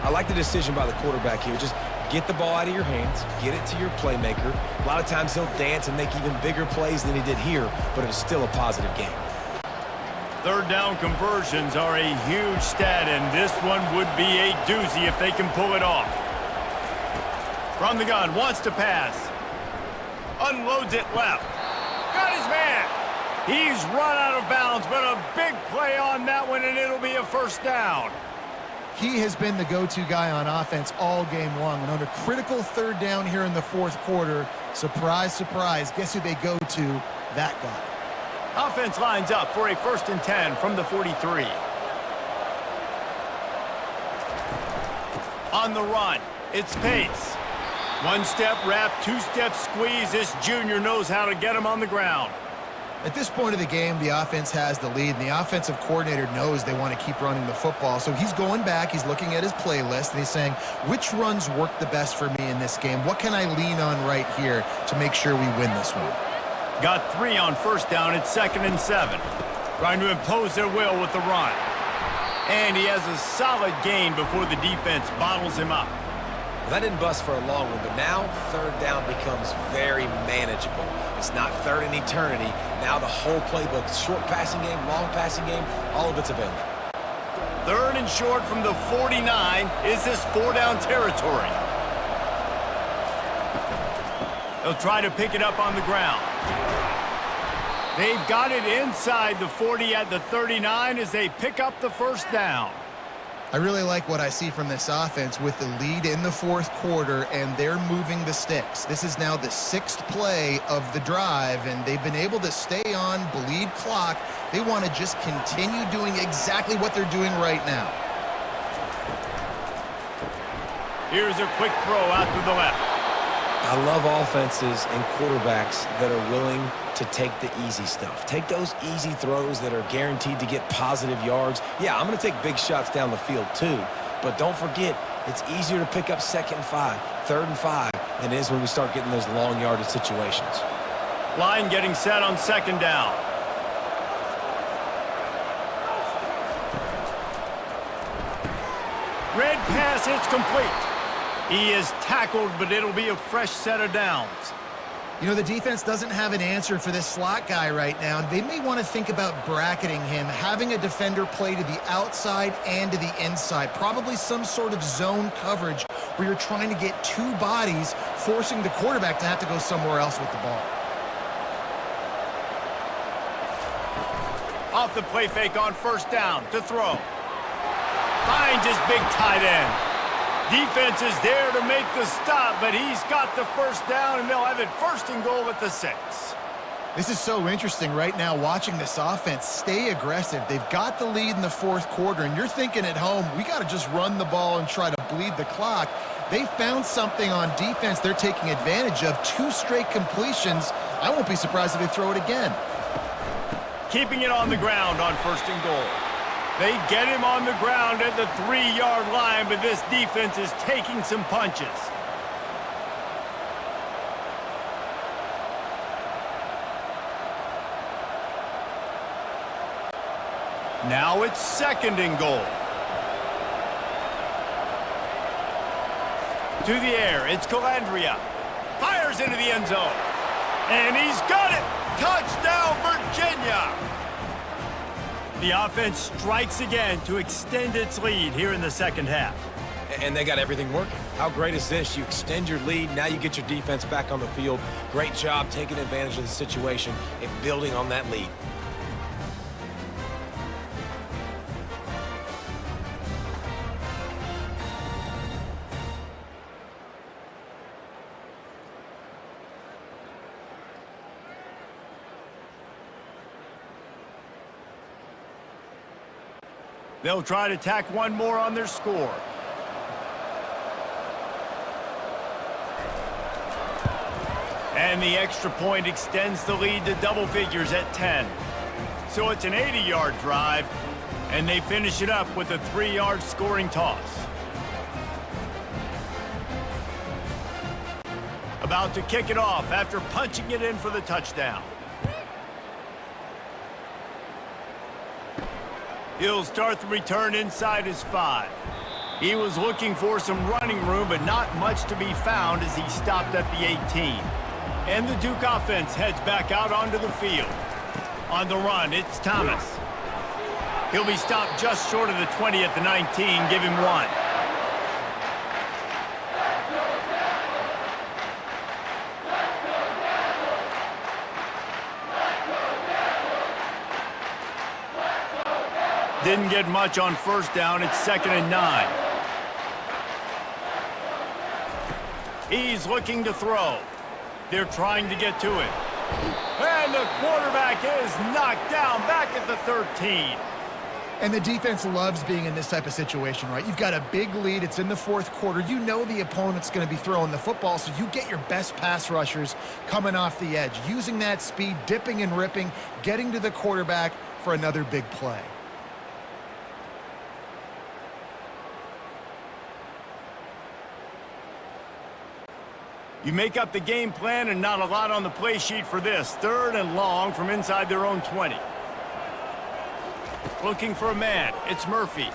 I like the decision by the quarterback here. Just get the ball out of your hands, get it to your playmaker. A lot of times he'll dance and make even bigger plays than he did here, but it was still a positive game.
3rd down conversions are a huge stat, and this one would be a doozy if they can pull it off. From the gun, wants to pass. Unloads it left. Got his man. He's run out of bounds, but a big play on that one, and it'll be a first down.
He has been the go-to guy on offense all game long. And on a critical 3rd down here in the 4th quarter, surprise, surprise, guess who they go to? That guy.
Offense lines up for a 1st and 10 from the 43. On the run, it's Pace. 1-step wrap, 2-step squeeze. This junior knows how to get him on the ground.
At this point of the game, the offense has the lead, and the offensive coordinator knows they want to keep running the football. So he's going back, he's looking at his playlist, and he's saying, which runs work the best for me in this game? What can I lean on right here to make sure we win this one?
Got 3 on first down at 2nd and 7. Trying to impose their will with the run. And he has a solid gain before the defense bottles him up.
Well, that didn't bust for a long one, but now 3rd down becomes very manageable. It's not 3rd and eternity. Now the whole playbook, short passing game, long passing game, all of it's available.
3rd and short from the 49. Is this 4-down territory? They'll try to pick it up on the ground. They've got it inside the 40 at the 39 as they pick up the first down.
I really like what I see from this offense with the lead in the fourth quarter, and they're moving the sticks. This is now the 6th play of the drive, and they've been able to stay on, bleed clock. They want to just continue doing exactly what they're doing right now.
Here's a quick throw out to the left.
I love offenses and quarterbacks that are willing to take the easy stuff. Take those easy throws that are guaranteed to get positive yards. Yeah, I'm going to take big shots down the field too, but don't forget, it's easier to pick up 2nd and 5, 3rd and 5 than it is when we start getting those long yardage situations.
Line getting set on 2nd down. Red pass, it's complete. He is tackled, but it'll be a fresh set of downs.
You know, the defense doesn't have an answer for this slot guy right now. They may want to think about bracketing him, having a defender play to the outside and to the inside. Probably some sort of zone coverage where you're trying to get 2 bodies, forcing the quarterback to have to go somewhere else with the ball.
Off the play fake on 1st down to throw. Finds his big tight end. Defense is there to make the stop, but he's got the 1st down, and they'll have it 1st and goal at the 6.
This is so interesting right now watching this offense stay aggressive. They've got the lead in the 4th quarter, and you're thinking at home, we got to just run the ball and try to bleed the clock. They found something on defense they're taking advantage of. 2 straight completions. I won't be surprised if they throw it again.
Keeping it on the ground on 1st and goal. They get him on the ground at the 3-yard line, but this defense is taking some punches. Now it's 2nd and goal. To the air, it's Calandria. Fires into the end zone. And he's got it! Touchdown, Virginia! The offense strikes again to extend its lead here in the 2nd half.
And they got everything working. How great is this? You extend your lead, now you get your defense back on the field. Great job taking advantage of the situation and building on that lead.
They'll try to tack one more on their score. And the extra point extends the lead to double figures at 10. So it's an 80-yard drive, and they finish it up with a 3-yard scoring toss. About to kick it off after punching it in for the touchdown. He'll start the return inside his 5. He was looking for some running room, but not much to be found as he stopped at the 18. And the Duke offense heads back out onto the field. On the run, it's Thomas. He'll be stopped just short of the 20 at the 19, give him 1. Didn't get much on 1st down. It's 2nd and 9. He's looking to throw. They're trying to get to it. And the quarterback is knocked down back at the 13.
And the defense loves being in this type of situation, right? You've got a big lead. It's in the 4th quarter. You know the opponent's going to be throwing the football, so you get your best pass rushers coming off the edge, using that speed, dipping and ripping, getting to the quarterback for another big play.
You make up the game plan and not a lot on the play sheet for this. 3rd and long from inside their own 20. Looking for a man. It's Murphy.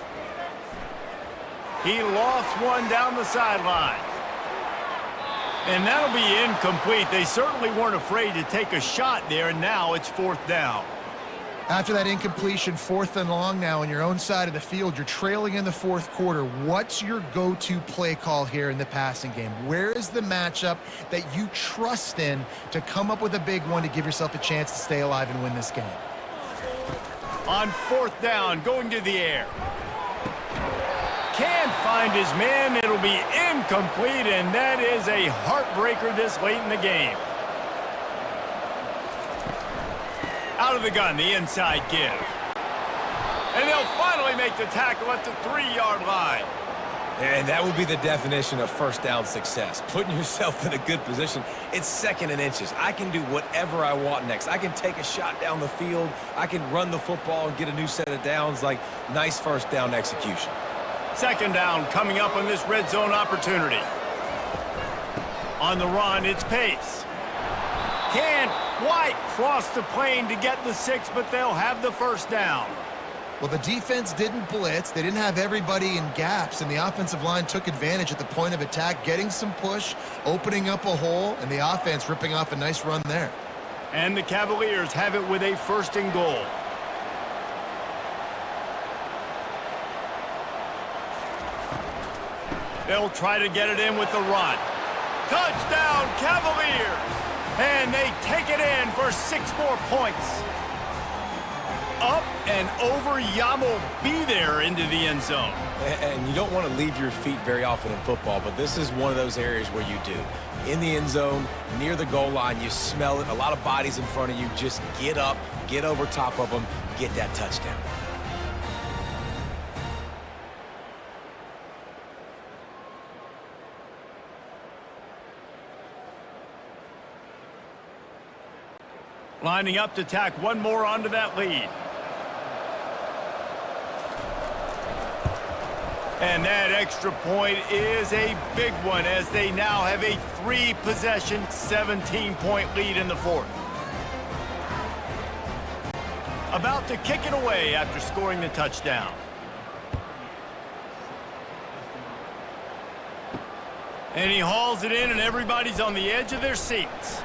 He lofts one down the sideline. And that'll be incomplete. They certainly weren't afraid to take a shot there, and now it's 4th down.
After that incompletion, 4th and long now on your own side of the field, you're trailing in the 4th quarter. What's your go-to play call here in the passing game? Where is the matchup that you trust in to come up with a big one to give yourself a chance to stay alive and win this game?
On 4th down, going to the air. Can't find his man. It'll be incomplete, and that is a heartbreaker this late in the game. Out of the gun, the inside give. And they'll finally make the tackle at the 3-yard line.
And that would be the definition of first down success. Putting yourself in a good position. It's 2nd and inches. I can do whatever I want next. I can take a shot down the field. I can run the football and get a new set of downs. Like, nice first down execution.
2nd down coming up on this red zone opportunity. On the run, it's Pace. Can't quite cross the plane to get the 6, but they'll have the first down.
Well, the defense didn't blitz. They didn't have everybody in gaps, and the offensive line took advantage at the point of attack, getting some push, opening up a hole, and the offense ripping off a nice run there.
And the Cavaliers have it with a 1st and goal. They'll try to get it in with the run. Touchdown, Cavaliers! And they take it in for 6 more points. Up and over, Yamo be there into the end zone.
And you don't want to leave your feet very often in football, but this is one of those areas where you do. In the end zone, near the goal line, you smell it. A lot of bodies in front of you. Just get up, get over top of them, get that touchdown.
Lining up to tack one more onto that lead. And that extra point is a big one as they now have a 3-possession, 17-point lead in the 4th. About to kick it away after scoring the touchdown. And he hauls it in, and everybody's on the edge of their seats.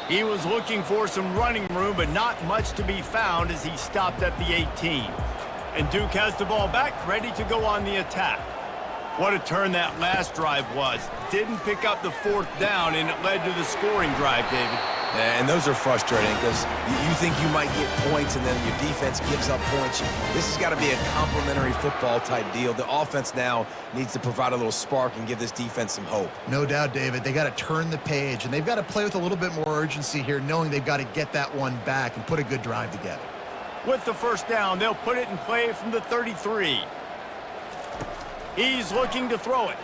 He was looking for some running room, but not much to be found as he stopped at the 18. And Duke has the ball back, ready to go on the attack. What a turn that last drive was. Didn't pick up the 4th down, and it led to the scoring drive, David.
And those are frustrating because you think you might get points and then your defense gives up points. This has got to be a complementary football type deal. The offense now needs to provide a little spark and give this defense some hope.
No doubt, David. They got to turn the page, and they've got to play with a little bit more urgency here, knowing they've got to get that one back and put a good drive together.
With the 1st down, they'll put it in play from the 33. He's looking to throw it.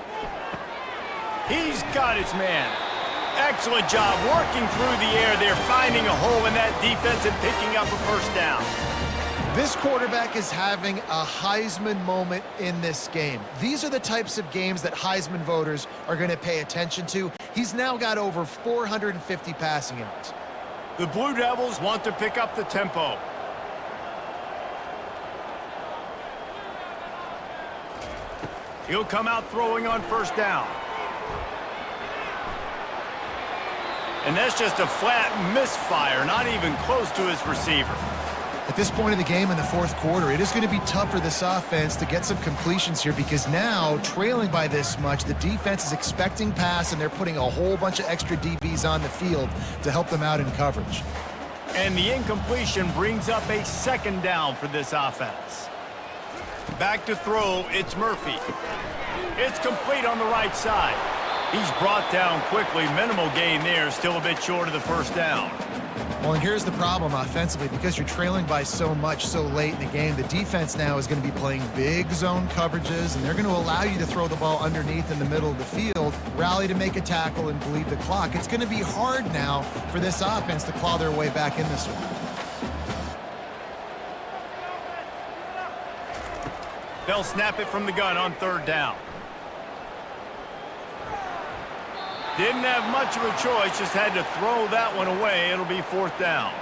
He's got his man. Excellent job working through the air. They're finding a hole in that defense and picking up a 1st down.
This quarterback is having a Heisman moment in this game. These are the types of games that Heisman voters are going to pay attention to. He's now got over 450 passing yards.
The Blue Devils want to pick up the tempo. He'll come out throwing on 1st down. And that's just a flat misfire, not even close to his receiver.
At this point in the game in the 4th quarter, it is going to be tough for this offense to get some completions here because now, trailing by this much, the defense is expecting pass, and they're putting a whole bunch of extra DBs on the field to help them out in coverage.
And the incompletion brings up a 2nd down for this offense. Back to throw, it's Murphy. It's complete on the right side. He's brought down quickly. Minimal gain there, still a bit short of the 1st down.
Well, and here's the problem offensively. Because you're trailing by so much so late in the game, the defense now is going to be playing big zone coverages, and they're going to allow you to throw the ball underneath in the middle of the field, rally to make a tackle, and bleed the clock. It's going to be hard now for this offense to claw their way back in this one.
They'll snap it from the gun on 3rd down. Didn't have much of a choice, just had to throw that one away. It'll be 4th down.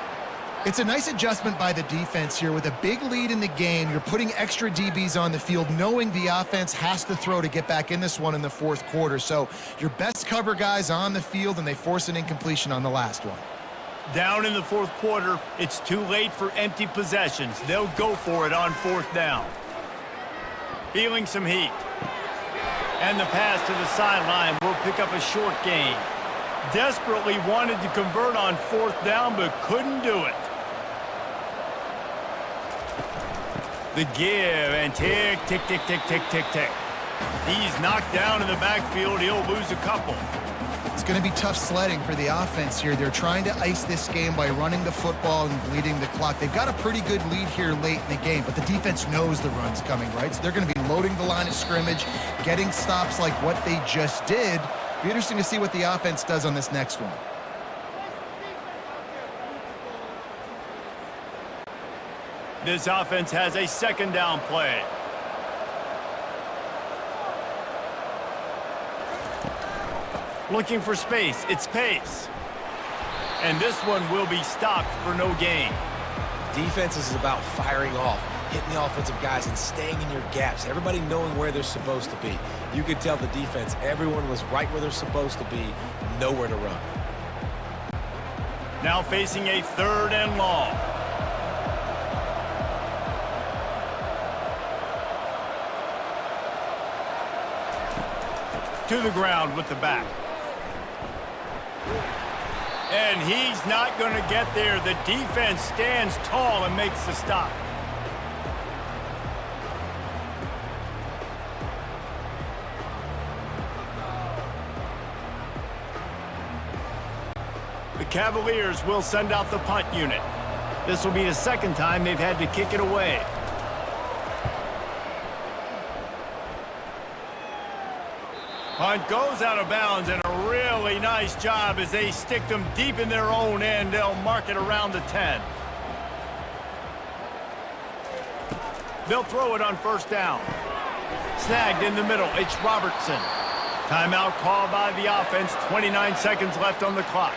It's a nice adjustment by the defense here. With a big lead in the game, you're putting extra DBs on the field, knowing the offense has to throw to get back in this one in the 4th quarter. So your best cover guys on the field, and they force an incompletion on the last one.
Down in the 4th quarter, it's too late for empty possessions. They'll go for it on 4th down. Feeling some heat. And the pass to the sideline will pick up a short gain. Desperately wanted to convert on 4th down, but couldn't do it. The give and tick, tick, tick, tick, tick, tick, tick. He's knocked down in the backfield. He'll lose a couple.
It's going to be tough sledding for the offense here. They're trying to ice this game by running the football and bleeding the clock. They've got a pretty good lead here late in the game, but the defense knows the run's coming, right? So they're going to be loading the line of scrimmage, getting stops like what they just did. Be interesting to see what the offense does on this next one.
This offense has a second down play. Looking for space. It's pace. And this one will be stopped for no gain.
Defense is about firing off, hitting the offensive guys and staying in your gaps. Everybody knowing where they're supposed to be. You could tell the defense, everyone was right where they're supposed to be, nowhere to run.
Now facing a 3rd and long. To the ground with the back. And he's not going to get there. The defense stands tall and makes the stop. The Cavaliers will send out the punt unit. This will be the second time they've had to kick it away. Punt goes out of bounds, and a really nice job as they stick them deep in their own end. They'll mark it around the 10. They'll throw it on 1st down. Snagged in the middle. It's Robertson. Timeout called by the offense. 29 seconds left on the clock.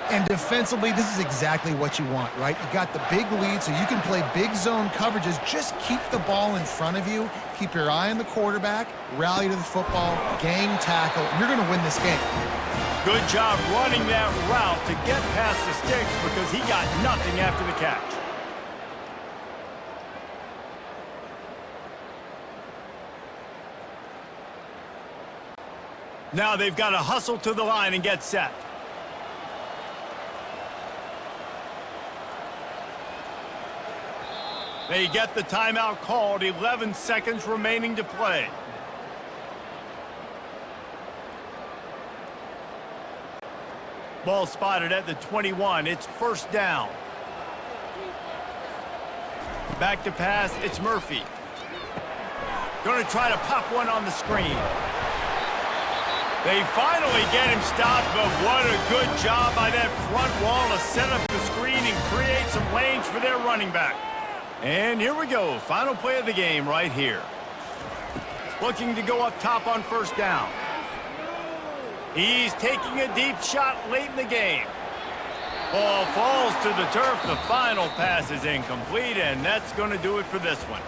And defensively, this is exactly what you want, right? You got the big lead, so you can play big zone coverages. Just keep the ball in front of you. Keep your eye on the quarterback. Rally to the football. Gang tackle. You're going to win this game.
Good job running that route to get past the sticks because he got nothing after the catch. Now they've got to hustle to the line and get set. They get the timeout called. 11 seconds remaining to play. Ball spotted at the 21. It's 1st down. Back to pass. It's Murphy. Going to try to pop one on the screen. They finally get him stopped, but what a good job by that front wall to set up the screen and create some lanes for their running back. And here we go. Final play of the game right here. Looking to go up top on 1st down. He's taking a deep shot late in the game. Ball falls to the turf. The final pass is incomplete, and that's going to do it for this one.